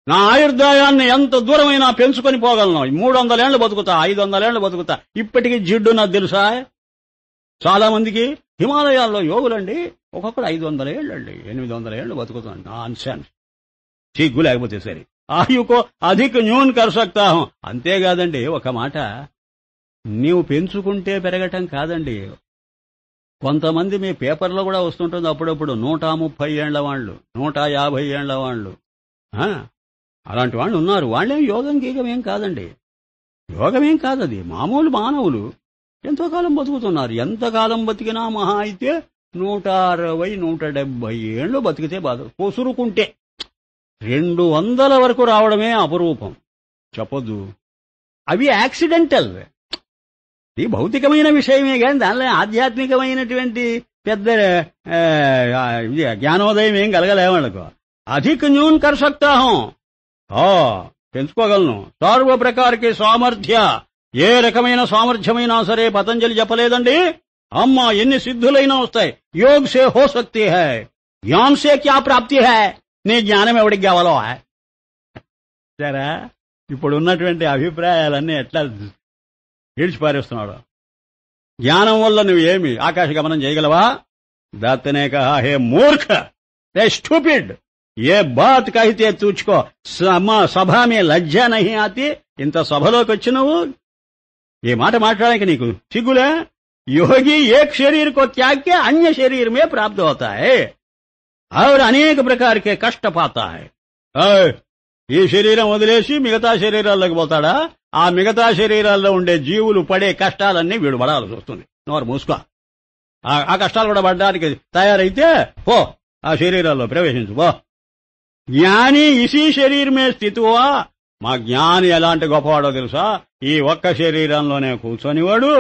నా ఆయుర్దాయాన్ని ఎంత దూరమైనా పెంచుకొని పోగలను. 300 ఏళ్లు బతుకుతా, 500 ఏళ్లు బతుకుతా. ఇప్పటికీ జిడ్డు నాకు తెలుసా? చాలా మందికి హిమాలయాల్లో యోగులండి ఒక్కొక్కడు 500 ఏళ్ళండి, 800 ఏళ్లు బతుకుతాను. నాన్సెన్స్, సిగ్గు లేకపోతే సరే. ఆయుకో అధిక న్యూన్ కర్ సక్తా హూ. అంతేకాదండి, ఒక మాట, నీవు పెంచుకుంటే పెరగటం కాదండి. కొంతమంది మీ పేపర్లో కూడా వస్తుంటుంది అప్పుడప్పుడు 130 ఏళ్ల వాళ్ళు, 150 ఏళ్ల వాళ్ళు, అలాంటి వాళ్ళు ఉన్నారు. వాళ్ళేం యోగం గీగమేం కాదండి, యోగమేం కాదది. మామూలు మానవులు ఎంతో కాలం బతుకుతున్నారు. ఎంతకాలం బతికినా మహా అయితే 160, 170 ఏళ్లు బతికితే బాధ. కొసురుకుంటే 200 వరకు రావడమే అపరూపం. చెప్పొద్దు, అవి యాక్సిడెంటల్. ఇది భౌతికమైన విషయమే కానీ దానిలో ఆధ్యాత్మికమైనటువంటి పెద్ద జ్ఞానోదయం ఏం కలగలేమనుకో. అధిక న్యూన్ కర్ సక్తా హూ, పెంచుకోగలను. సర్వ ప్రకారకి సామర్థ్య, ఏ రకమైన సామర్థ్యమైనా సరే పతంజలి చెప్పలేదండి. అమ్మా ఎన్ని సిద్ధులైనా వస్తాయి. యోగ్ సే హో సక్తి హై. జ్ఞాన్ సే క్యా ప్రాప్తి హై, నీ జ్ఞానం ఎవడికి కావాలో సరే. ఇప్పుడున్నటువంటి అభిప్రాయాలన్నీ ఎట్లా ఈడ్చిపారేస్తున్నాడు. జ్ఞానం వల్ల నువ్వేమి ఆకాశ గమనం చేయగలవా? దత్తనే కహా హే మూర్ఖ, రే స్టూపిడ్, ఏ బాత్ కహితే తూచుకో సభా మే లజ్జా నహి ఆతి. ఇంత సభలోకి వచ్చి నువ్వు ఏ మాట మాట్లాడడానికి నీకు సిగ్గులే? యోగి ఏక్ శరీర్ కో త్యాగ్ के अन्य शरीर में प्राप्त होता है और अनेक प्रकार के कष्ट पाता है. ఈ శరీరం వదిలేసి మిగతా శరీరాల్లోకి పోతాడా? ఆ మిగతా శరీరాల్లో ఉండే జీవులు పడే కష్టాలన్నీ వీడు పడాల్సి వస్తుంది. నోరు మూసుకో. ఆ కష్టాలు కూడా పడడానికి తయారైతే పో, ఆ శరీరాల్లో ప్రవేశించు పో. జ్ఞాని ఇసీ శరీరమే స్థితివా. మా జ్ఞాని ఎలాంటి గొప్పవాడో తెలుసా? ఈ ఒక్క శరీరంలోనే కూర్చొనివాడు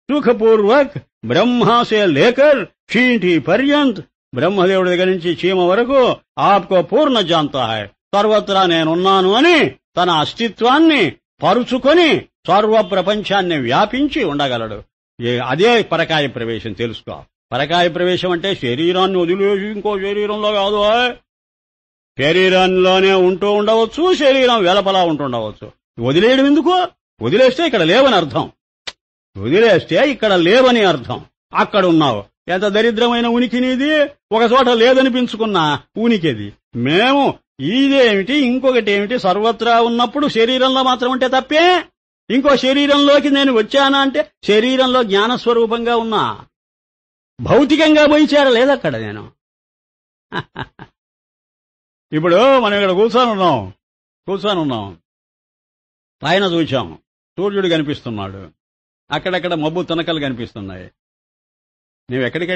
సుఖపూర్వక్ బ్రహ్మాసే లేకర్ చీంటి పర్యంత్, బ్రహ్మదేవుడి దగ్గర నుంచి చీమ వరకు ఆప్కో పూర్ణ జాంతా హై, సర్వత్రా నేనున్నాను అని తన అస్తిత్వాన్ని పరుచుకొని సర్వ ప్రపంచాన్ని వ్యాపించి ఉండగలడు. అదే పరకాయ ప్రవేశం. తెలుసుకో. పరకాయ ప్రవేశం అంటే శరీరాన్ని వదిలేసి ఇంకో శరీరంలో కాదు. శరీరంలోనే ఉంటూ ఉండవచ్చు, శరీరం వెలపలా ఉంటుండవచ్చు. వదిలేయడం ఎందుకు? వదిలేస్తే ఇక్కడ లేవని అర్థం. వదిలేస్తే ఇక్కడ లేవని అర్థం. అక్కడ ఉన్నావు. ఎంత దరిద్రమైన ఉనికి నీది. ఒక చోట లేదనిపించుకున్న ఉనికిది. మేము ఇదేమిటి ఇంకొకటి ఏమిటి సర్వత్రా ఉన్నప్పుడు శరీరంలో మాత్రం ఉంటే తప్పే? ఇంకో శరీరంలోకి నేను వచ్చానా అంటే శరీరంలో జ్ఞానస్వరూపంగా ఉన్నా, భౌతికంగా పోయి చేరలేదక్కడ నేను. ఇప్పుడు మనం ఇక్కడ కూర్చొని ఉన్నాం. పైన చూచాం, సూర్యుడు కనిపిస్తున్నాడు. అక్కడక్కడ మబ్బు తునకలు కనిపిస్తున్నాయి. నువ్వెక్కడికి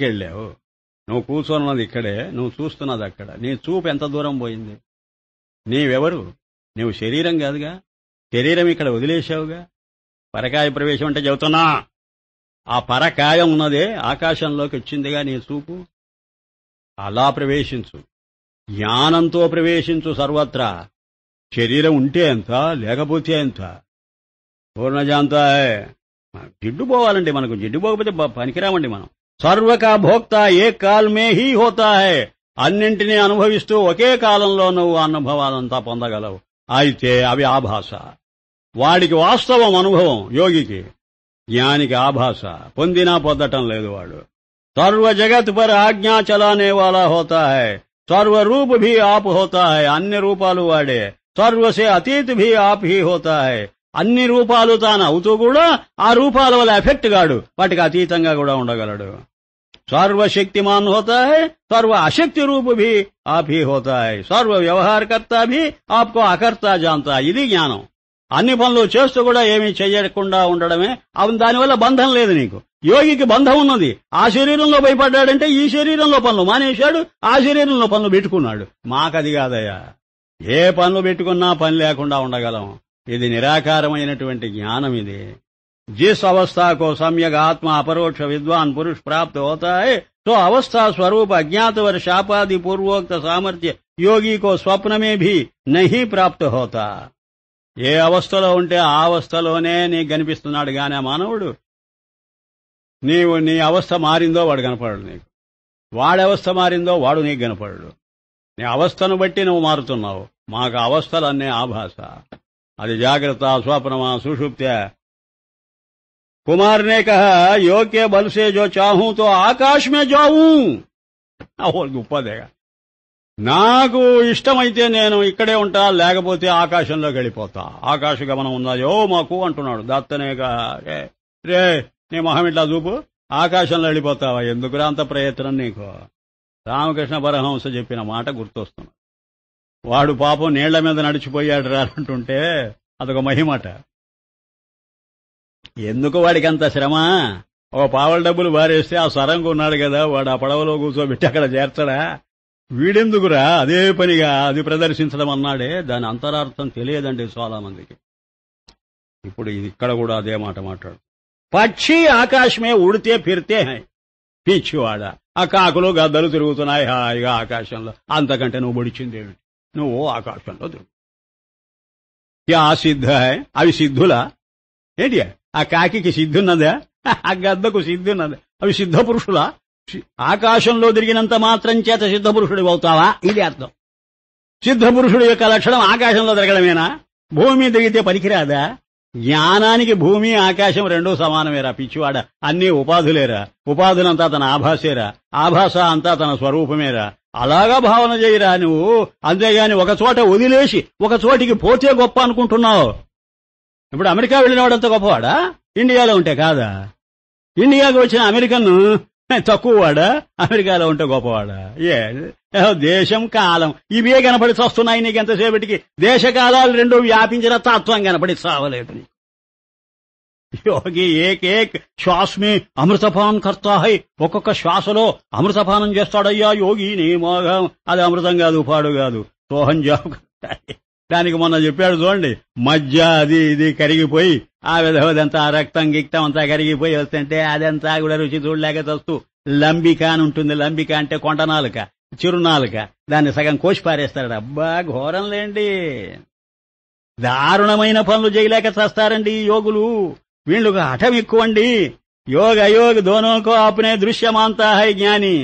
వెళ్ళావు? నువ్వు కూర్చొన్నది ఇక్కడే, నువ్వు చూస్తున్నది అక్కడ. నీ చూపు ఎంత దూరం పోయింది? నీవెవరు? నువ్వు శరీరం కాదుగా. శరీరం ఇక్కడ వదిలేశావుగా. పరకాయ ప్రవేశం అంటే చెబుతున్నా, ఆ పరకాయం ఉన్నదే ఆకాశంలోకి వచ్చిందిగా నీ చూపు. అలా ప్రవేశించు, జ్ఞానంతో ప్రవేశించు సర్వత్రా. శరీరం ఉంటే ఎంత, లేకపోతే ఎంత. పూర్ణజాంతా జిడ్డు పోవాలండి మనకు. జిడ్డు పోకపోతే పనికిరామండి మనం. సర్వకా భోక్త ఏ కాల్మే హీ హోతా హై, అన్నింటినీ అనుభవిస్తూ ఒకే కాలంలో నువ్వు అనుభవాలంతా పొందగలవు. అయితే అవి ఆభాస. వాడికి వాస్తవం అనుభవం యోగికి. జ్ఞానికి ఆభాస. పొందినా పొందటం లేదు వాడు. సర్వ జగత్ పర్ ఆజ్ఞా చలానే వాలా హోతా హై, సర్వరూప్ భీ ఆప్ హోతా హై, అన్ని రూపాలు వాడే. సర్వసే అతీత్ భీ ఆప్ హీ హోతా హై, అన్ని రూపాలు తాను అవుతూ కూడా ఆ రూపాల వల్ల ఎఫెక్ట్ గాడు, వాటికి అతీతంగా కూడా ఉండగలడు. సర్వశక్తిమాన్ హోతా హై, సర్వ అశక్తి రూప్ భీ ఆప్ హీ హోతా హై, సర్వ వ్యవహారకర్త భీ ఆప్కో అకర్తా జాంతా. ఇది జ్ఞానం. అన్ని పనులు చేస్తూ కూడా ఏమీ చెయ్యకుండా ఉండడమే. దానివల్ల బంధం లేదు నీకు. యోగికి బంధం ఉన్నది. ఆ శరీరంలో భయపడ్డాడంటే ఈ శరీరంలో పనులు మానేశాడు, ఆ శరీరంలో పనులు పెట్టుకున్నాడు. మాకది కాదయ్యా. ఏ పనులు పెట్టుకున్నా పని లేకుండా ఉండగలం. ఇది నిరాకారమైనటువంటి జ్ఞానం. ఇది जिस अवस्था को सम्यक आत्मा अपरोक्ष विद्वान पुरुष प्राप्त होता है, तो अवस्था स्वरूप अज्ञात व शापादि पूर्वोक्त सामर्थ्य योगी को स्वप्न में भी नहीं प्राप्त होता. ఏ అవస్థలో ఉంటే ఆ అవస్థలోనే నీకు కనిపిస్తున్నాడు గాని ఆ మానవుడు. నీ అవస్థ మారిందో వాడు కనపడడు నీకు. వాడి అవస్థ మారిందో వాడు నీకు కనపడడు. నీ అవస్థను బట్టి నువ్వు మారుతున్నావు. మాకు అవస్థలన్నీ ఆభాస. అది జాగ్రత్త, స్వప్నమా, సుషుప్త్యా. कुमार ने कहा योग के बल से जो चाहूं तो आकाश में जाऊं. గొప్పదేగా. నాకు ఇష్టమైతే నేను ఇక్కడే ఉంటా, లేకపోతే ఆకాశంలోకి వెళ్ళిపోతా. ఆకాశ గమనం ఉన్నదో మాకు అంటున్నాడు. దత్తనేగా రే నీ మొహం ఇట్లా చూపు, ఆకాశంలో వెళ్ళిపోతావా? ఎందుకురా అంత ప్రయత్నం నీకు? రామకృష్ణ పరమహంస చెప్పిన మాట గుర్తొస్తున్నాడు. వాడు పాపం నీళ్ల మీద నడిచిపోయాడు రా అంటుంటే అదొక మహిమట. ఎందుకు వాడికి అంత శ్రమ? ఓ పావల డబ్బులు బారేస్తే ఆ సరంగు ఉన్నాడు కదా, వాడు ఆ పడవలో కూర్చోబెట్టి అక్కడ చేర్చడా? వీడెందుకురా అదే పనిగా అది ప్రదర్శించడం అన్నాడే. దాని అంతరార్థం తెలియదండి చాలా మందికి. ఇప్పుడు ఇక్కడ కూడా అదే మాట మాట్లాడు. పక్షి ఆకాశమే ఉడితే ఫిర్తే హై, పిచ్చివాడ. ఆ కాకులు గద్దలు తిరుగుతున్నాయి హాయిగా ఆకాశంలో. అంతకంటే నువ్వు బొడిచిందేమిటి? నువ్వు ఆకాశంలో తిరుగు. ఆ సిద్ధ హై, అవి సిద్ధులా ఏంటి? ఆ కాకి సిద్ధున్నదా? ఆ గద్దకు సిద్ధున్నదా? అవి సిద్ధ పురుషులా? ఆకాశంలో తిరిగినంత మాత్రం చేత సిద్ధపురుషుడు అవుతావా? ఇది అర్థం. సిద్ధపురుషుడు యొక్క లక్షణం ఆకాశంలో తిరగడమేనా? భూమి తిరిగితే పనికిరాదా? జ్ఞానానికి భూమి ఆకాశం రెండూ సమానమేరా పిచ్చివాడ. అన్నీ ఉపాధులేరా. ఉపాధులంతా తన ఆభాసేరా. ఆభాస అంతా తన స్వరూపమేరా. అలాగా భావన చేయరా నువ్వు. అంతేగాని ఒక చోట వదిలేసి ఒక చోటికి పోతే గొప్ప అనుకుంటున్నావు. ఇప్పుడు అమెరికా వెళ్ళినవాడంత గొప్పవాడా? ఇండియాలో ఉంటే కాదా? ఇండియాకు వచ్చిన అమెరికన్ తక్కువవాడా? అమెరికాలో ఉంటే గొప్పవాడా? దేశం కాలం ఇవే కనపడి వస్తున్నాయి నీకు. ఎంతసేపటికి దేశకాలాలు రెండు వ్యాపించిన తత్వం కనపడి చావలేదు నీకు. యోగి ఏకేక్ శ్వాసమే అమృతపాన్ కర్తా హై. ఒక్కొక్క శ్వాసలో అమృతపానం చేస్తాడయ్యా యోగి. నీ మోగం అది అమృతం కాదు, పాడు కాదు, సోహం జాబ్. దానికి మొన్న చెప్పాడు చూడండి, మధ్య అది ఇది కరిగిపోయి ఆ విధవదంతా రక్తం గిక్తం అంతా కరిగిపోయి వస్తుంటే అదంతా కూడా రుచి చూడలేక చస్తూ లంబిక అని ఉంటుంది. లంబిక అంటే కొండనాలుక, చిరునాలుక. దాన్ని సగం కోసి పారేస్తాడు. అబ్బా ఘోరంలేండి. దారుణమైన పనులు చేయలేక చేస్తారండి ఈ యోగులు. వీళ్ళకు హఠం ఎక్కువండి. యోగ అయోగ దోనోకో ఆపునే దృశ్యమాంతా హై జ్ఞాని.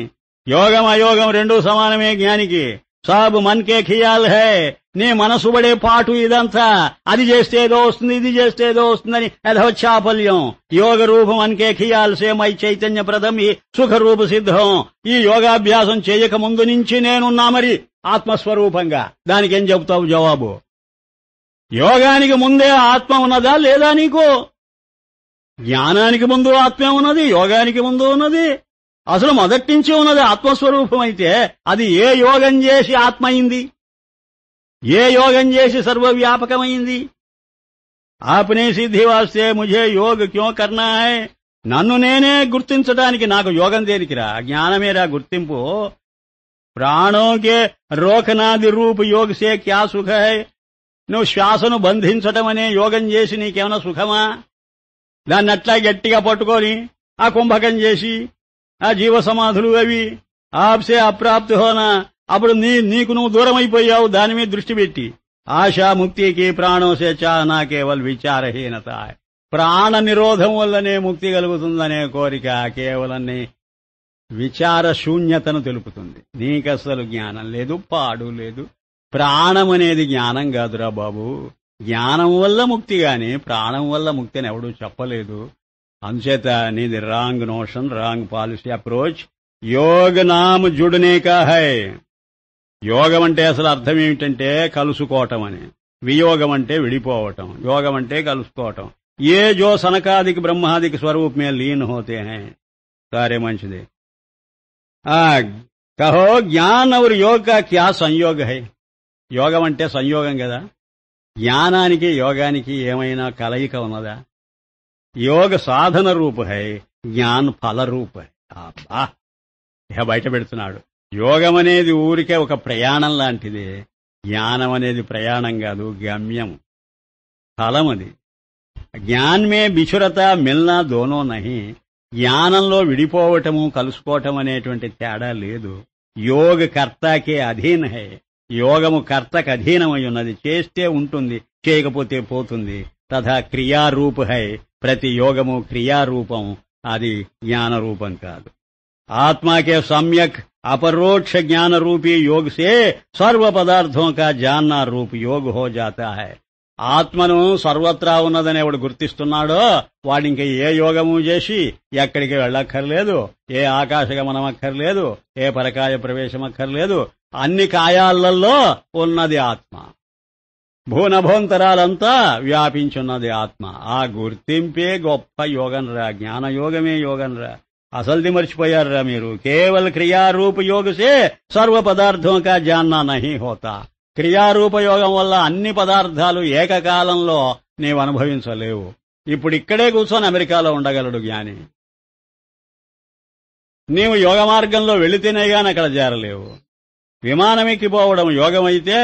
యోగం అయోగం రెండూ సమానమే జ్ఞానికి. సాబు మన్కే ఖియాల్ హై. నీ మనసు పడే పాటు ఇదంతా. అది చేస్తే ఏదో వస్తుంది, ఇది చేస్తే ఏదో వస్తుందని యథవచ్చాపల్యం. యోగ రూపం అన్కే ఖియాల్ సే మై చైతన్య ప్రదం ఈ సుఖరూప సిద్ధం. ఈ యోగాభ్యాసం చేయక ముందు నుంచి నేనున్నా మరి ఆత్మస్వరూపంగా. దానికేం చెబుతావు జవాబు? యోగానికి ముందే ఆత్మ ఉన్నదా లేదా నీకు? జ్ఞానానికి ముందు ఆత్మే ఉన్నది, యోగానికి ముందు ఉన్నది. అసలు మొదటి నుంచి ఉన్నది ఆత్మస్వరూపం అయితే అది ఏ యోగం చేసి ఆత్మ అయింది? ఏ యోగం చేసి సర్వవ్యాపకమైంది? ఆప్నే సిద్ధి వాస్తే ముఝే యోగ క్యో కర్నా హై. నన్ను నేనే గుర్తించడానికి నాకు యోగం దేనికిరా? జ్ఞానమేరా గుర్తింపు. ప్రాణోకే రోకనాది రూప యోగ సే క్యా సుఖ హై. నువ్వు శ్వాసను బంధించటం అనే యోగం చేసి నీకేమైనా సుఖమా? దాన్ని అట్లా గట్టిగా పట్టుకొని ఆ కుంభకం చేసి ఆ జీవ సమాధులు అవి ఆప్సే అప్రాప్తి హోనా. అప్పుడు నీకు నువ్వు దూరం అయిపోయావు దాని మీద దృష్టి పెట్టి. ఆశా ముక్తికి ప్రాణోసే చానా కేవల్ విచారహీనత. ప్రాణ నిరోధం వల్లనే ముక్తి కలుగుతుందనే కోరిక కేవలం విచార శూన్యతను తెలుపుతుంది. నీకసలు జ్ఞానం లేదు, పాడు లేదు. ప్రాణం అనేది జ్ఞానం కాదురా బాబు. జ్ఞానం వల్ల ముక్తి గాని ప్రాణం వల్ల ముక్తి అని ఎవడూ చెప్పలేదు. అందుచేత నీది wrong notion, wrong policy approach. Yoga నామ్ జుడనే కా హై. యోగం అంటే అసలు అర్థం ఏమిటంటే కలుసుకోవటం అని. వియోగం అంటే విడిపోవటం, యోగం అంటే కలుసుకోవటం. ఏ జో సనకాదికి బ్రహ్మాదికి స్వరూప్ మే లీన్ హోతే హై. సరే మంచిది. కహో జ్ఞాన్ ఔర్ యోగ కా క్యా సంయోగ హై. యోగం అంటే సంయోగం కదా. జ్ఞానానికి యోగానికి ఏమైనా కలయిక ఉన్నదా? యోగ సాధన రూప హై, జ్ఞాన్ ఫల రూప హై. అబ్బా ఇక బయట పెడుతున్నాడు. యోగం అనేది ఊరికే ఒక ప్రయాణం లాంటిది. జ్ఞానం అనేది ప్రయాణం కాదు, గమ్యం, ఫలం అది. జ్ఞాన్ మే బిచురత మిల్నా దోనో నహి. జ్ఞానంలో విడిపోవటము కలుసుకోవటం అనేటువంటి తేడా లేదు. యోగ కర్తాకే అధీన్ హై. యోగము కర్తకు అధీనమై ఉన్నది. చేస్తే ఉంటుంది, చేయకపోతే పోతుంది. తథా క్రియారూప హై. ప్రతి యోగము క్రియారూపం, అది జ్ఞానరూపం కాదు. ఆత్మాకే సమ్యక్ अपरोक्ष ज्ञान रूपी योग से सर्व पदार्थों का जानना रूप योग हो जाता है. ఆత్మను సర్వత్రా ఉన్నదని ఎవడు గుర్తిస్తున్నాడో వాడు ఇంక ఏ యోగము చేసి ఎక్కడికి వెళ్ళక్కర్లేదు, ఏ ఆకాశగమనం అక్కర్లేదు, ఏ పరకాయ ప్రవేశం అక్కర్లేదు. అన్ని కాయాలలో ఉన్నది ఆత్మ. భూనభోంతరాలంతా వ్యాపించున్నది ఆత్మ. ఆ గుర్తింపే గొప్ప యోగంరా, జ్ఞానయోగమే యోగంరా. అసలుది మర్చిపోయారురా మీరు. కేవల్ క్రియారూప యోగ సే సర్వ పదార్థం కా జాన్నా నహీ హోతా. క్రియారూప యోగం వల్ల అన్ని పదార్థాలు ఏకకాలంలో నీవు అనుభవించలేవు. ఇప్పుడు ఇక్కడే కూర్చొని అమెరికాలో ఉండగలడు జ్ఞాని. నీవు యోగ మార్గంలో వెళితేనే గాని అక్కడ చేరలేవు. విమానం ఎక్కిపోవడం యోగమైతే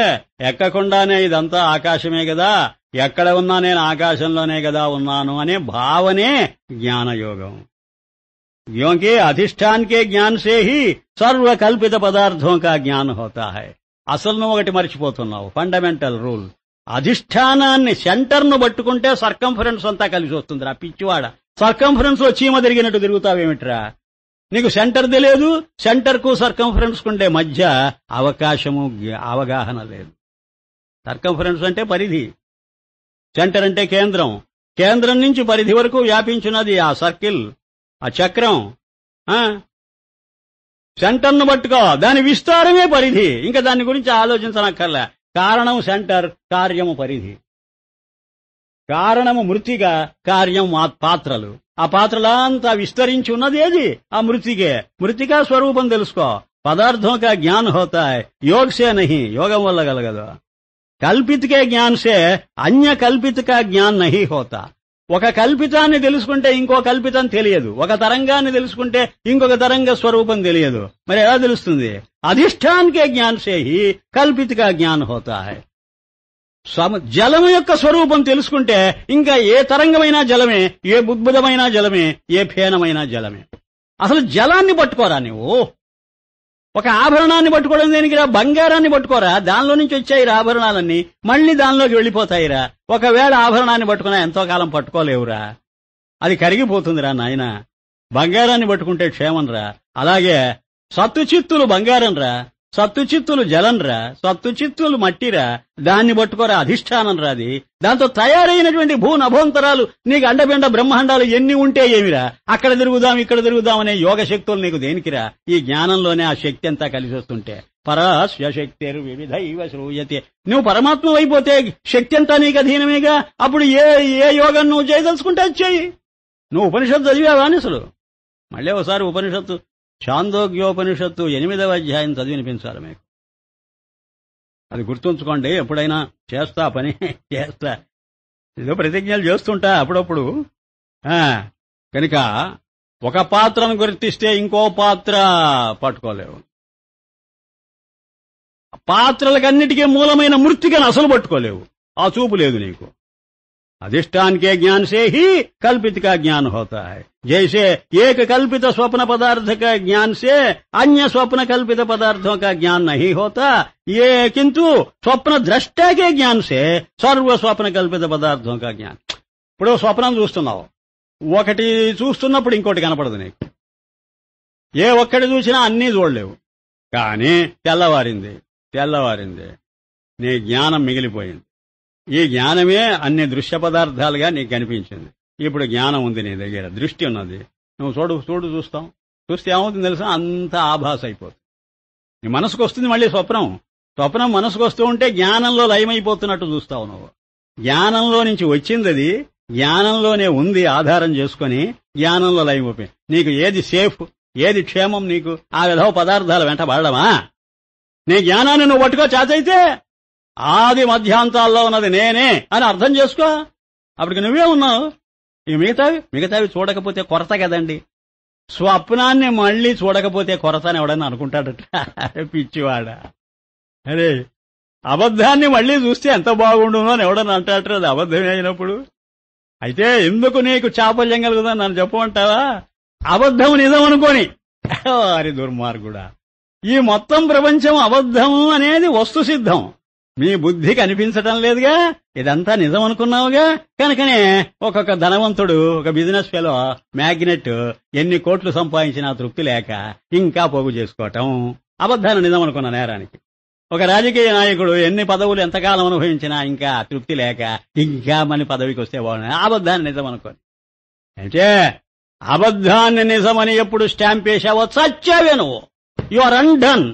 ఎక్కకుండానే ఇదంతా ఆకాశమే కదా, ఎక్కడ ఉన్నా నేను ఆకాశంలోనే కదా ఉన్నాను అనే భావనే జ్ఞానయోగం. क्योंकि अधिष्ठान के ज्ञान से ही सर्व कल्पित पदार्थों का ज्ञान होता है. అసలు నువ్వు ఒకటి మర్చిపోతున్నావు, ఫండమెంటల్ రూల్. అధిష్టానాన్ని సెంటర్ను పట్టుకుంటే సర్కంఫరెన్స్ అంతా కలిసి వస్తుందిరా పిచ్చివాడ. సర్కంఫరెన్స్ లో చీమ తిరిగినట్టు తిరుగుతావేమిట్రా? నీకు సెంటర్ తెలియదు, సెంటర్ కు సర్కంఫరెన్స్ కుండే మధ్య అవకాశము అవగాహన లేదు. సర్కంఫరెన్స్ అంటే పరిధి, సెంటర్ అంటే కేంద్రం. కేంద్రం నుంచి పరిధి వరకు వ్యాపించున్నది ఆ సర్కిల్, ఆ చక్రం. సెంటర్ను పట్టుకో, దాని విస్తారమే పరిధి. ఇంకా దాని గురించి ఆలోచించనక్కర్లే. కారణం సెంటర్, కార్యము పరిధి. కారణము మృత్తిక, కార్యం పాత్రలు. ఆ పాత్రలంతా విస్తరించి ఉన్నది ఏది? ఆ మృత్తికే. మృత్తికా స్వరూపం తెలుసుకో. పదార్థం కా జ్ఞాన్ హోతా హై, యోగ్ సే నహీ, యోగం వల్ల కలగదు. కల్పిత కే జ్ఞాన్ సే అన్య కల్పిత కా జ్ఞాన్ నహీ హోతా. ఒక కల్పితాన్ని తెలుసుకుంటే ఇంకో కల్పితం తెలియదు, ఒక తరంగాన్ని తెలుసుకుంటే ఇంకొక తరంగ స్వరూపం తెలియదు. మరి ఎలా తెలుస్తుంది? అధిష్టాన్ కే జ్ఞాన్ సే హీ కల్పిత కా జ్ఞాన్ హోతా హై. జలము యొక్క స్వరూపం తెలుసుకుంటే ఇంకా ఏ తరంగమైనా జలమే, ఏ బుద్భుతమైనా జలమే, ఏ ఫేనమైనా జలమే. అసలు జలాన్ని పట్టుకోరా నువ్వు. ఒక ఆభరణాన్ని పట్టుకోవడం దేనికిరా? బంగారాన్ని పట్టుకోరా, దానిలో నుంచి వచ్చాయిరా ఆభరణాలన్నీ, మళ్లీ దానిలోకి వెళ్లిపోతాయిరా. ఒకవేళ ఆభరణాన్ని పట్టుకున్నా ఎంతో కాలం పట్టుకోలేవురా, అది కరిగిపోతుందిరా నాయన. బంగారాన్ని పట్టుకుంటే క్షేమంరా. అలాగే సత్తుచిత్తులు బంగారంరా, సత్తుచిత్తులు జలంరా, సత్తుచిత్తులు మట్టిరా, దాన్ని పట్టుకోరా, అధిష్టానం రాది. దాంతో తయారైనటువంటి భూనభోంతరాలు నీకు అండబిండ బ్రహ్మాండాలు ఎన్ని ఉంటే ఏమిరా? అక్కడ తిరుగుదాం ఇక్కడ తిరుగుదాం అనే యోగ శక్తులు నీకు దేనికిరా? ఈ జ్ఞానంలోనే ఆ శక్తి అంతా కలిసి వస్తుంటే. పరాస్య శక్తిర్ వివిధైవ శ్రూయతే. నువ్వు పరమాత్మ అయిపోతే శక్తి అంతా నీకు అధీనమేగా. అప్పుడు ఏ యోగం నువ్వు చేయదలుచుకుంటే అది చెయ్యి. నువ్వు ఉపనిషత్తు చదివావా అసలు? మళ్ళీ ఒకసారి ఉపనిషత్తు ఛాందోగ్యోపనిషత్తు 8వ అధ్యాయం చదివి వినిపించాలి మీకు. అది గుర్తుంచుకోండి. ఎప్పుడైనా చేస్తా పని చేస్తా, ఏదో ప్రతిజ్ఞలు చేస్తుంటా అప్పుడప్పుడు. కనుక ఒక పాత్రను గుర్తిస్తే ఇంకో పాత్ర పట్టుకోలేవు. పాత్రలకన్నిటికీ మూలమైన మృత్తికను అసలు పట్టుకోలేవు. ఆ చూపు లేదు నీకు. अधिष्ठान के ज्ञान से ही कल्पित का ज्ञान होता है. जैसे एक कल्पित स्वप्न पदार्थ का ज्ञान से अन्य स्वप्न कल्पित पदार्थों का ज्ञान नहीं होता, ये किंतु स्वप्न दृष्टा के ज्ञान से सर्व स्वप्न कल्पित पदार्थों का ज्ञान. ఇప్పుడు స్వప్నం చూస్తున్నావు, ఒకటి చూస్తున్నప్పుడు ఇంకోటి కనపడదు నీకు. ఏ ఒక్కటి చూసినా అన్నీ చూడలేవు. కానీ తెల్లవారింది నీ జ్ఞానం మిగిలిపోయింది. ఈ జ్ఞానమే అన్ని దృశ్య పదార్థాలుగా నీకు కనిపించింది. ఇప్పుడు జ్ఞానం ఉంది నీ దగ్గర, దృష్టి ఉన్నది. నువ్వు చూస్తాం, చూస్తే ఏమవుతుంది తెలుసా? అంతా ఆభాస అయిపోతుంది. నీ మనసుకు వస్తుంది మళ్ళీ స్వప్నం మనసుకు వస్తూ ఉంటే జ్ఞానంలో లయమైపోతున్నట్టు చూస్తావు నువ్వు. జ్ఞానంలో నుంచి వచ్చింది అది, జ్ఞానంలోనే ఉంది. ఆధారం చేసుకుని జ్ఞానంలో లయమైపోయింది. నీకు ఏది సేఫ్, ఏది క్షేమం? నీకు ఆ విధవ పదార్థాల వెంట పడడమా? నీ జ్ఞానాన్ని నువ్వు పట్టుకో. చేతైతే ఆది మధ్యాంతాల్లో ఉన్నది నేనే అని అర్థం చేసుకో. అప్పటికి నువ్వే ఉన్నావు. ఈ మిగతావి చూడకపోతే కొరత కదండి. స్వప్నాన్ని మళ్లీ చూడకపోతే కొరత అని ఎవడన్నా అనుకుంటాడట, పిచ్చివాడ. అరే, అబద్ధాన్ని మళ్లీ చూస్తే ఎంత బాగుండునో అని ఎవడన్నా అంటాడు. అది అబద్ధమే అయినప్పుడు. అయితే ఎందుకు నీకు చాపల్యం కలుగుదని నన్ను చెప్పమంటావా? అబద్ధం నిజం అనుకోని. అరే దుర్మార్గుడా, ఈ మొత్తం ప్రపంచం అబద్ధం అనేది వస్తు సిద్ధం. మీ బుద్ధి కనిపించటం లేదుగా. ఇదంతా నిజం అనుకున్నావుగా. కనుకనే ఒక్కొక్క ధనవంతుడు, ఒక బిజినెస్ ఫెలో, మ్యాగ్నెట్ ఎన్ని కోట్లు సంపాదించినా తృప్తి లేక ఇంకా పోగు చేసుకోవటం అబద్ధాన్ని నిజం అనుకున్న నేరానికి. ఒక రాజకీయ నాయకుడు ఎన్ని పదవులు ఎంతకాలం అనుభవించినా ఇంకా తృప్తి లేక ఇంకా మన పదవికి వస్తే బాగున్నాయి, అబద్ధాన్ని నిజం అనుకోని. అంటే అబద్ధాన్ని నిజమని ఎప్పుడు స్టాంప్ వేసావో చచ్చావే నువ్వు. You are undone.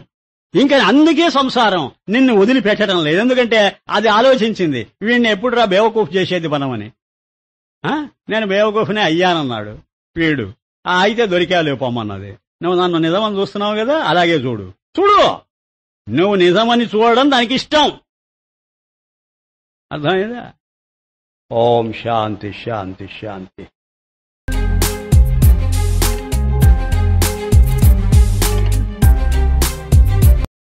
ఇంకా అందుకే సంసారం నిన్ను వదిలిపెట్టడం లేదు. ఎందుకంటే అది ఆలోచించింది, వీడిని ఎప్పుడురా బేవకూఫ్ చేసేది మనమని. నేను బేవకూఫ్నే అయ్యానన్నాడు వీడు. అయితే దొరికాలే పొమ్మన్నది. నువ్వు నన్ను నిజమని చూస్తున్నావు కదా, అలాగే చూడు. నువ్వు నిజమని చూడడం దానికి ఇష్టం. అర్థమైందా? ఓం శాంతి శాంతి శాంతి.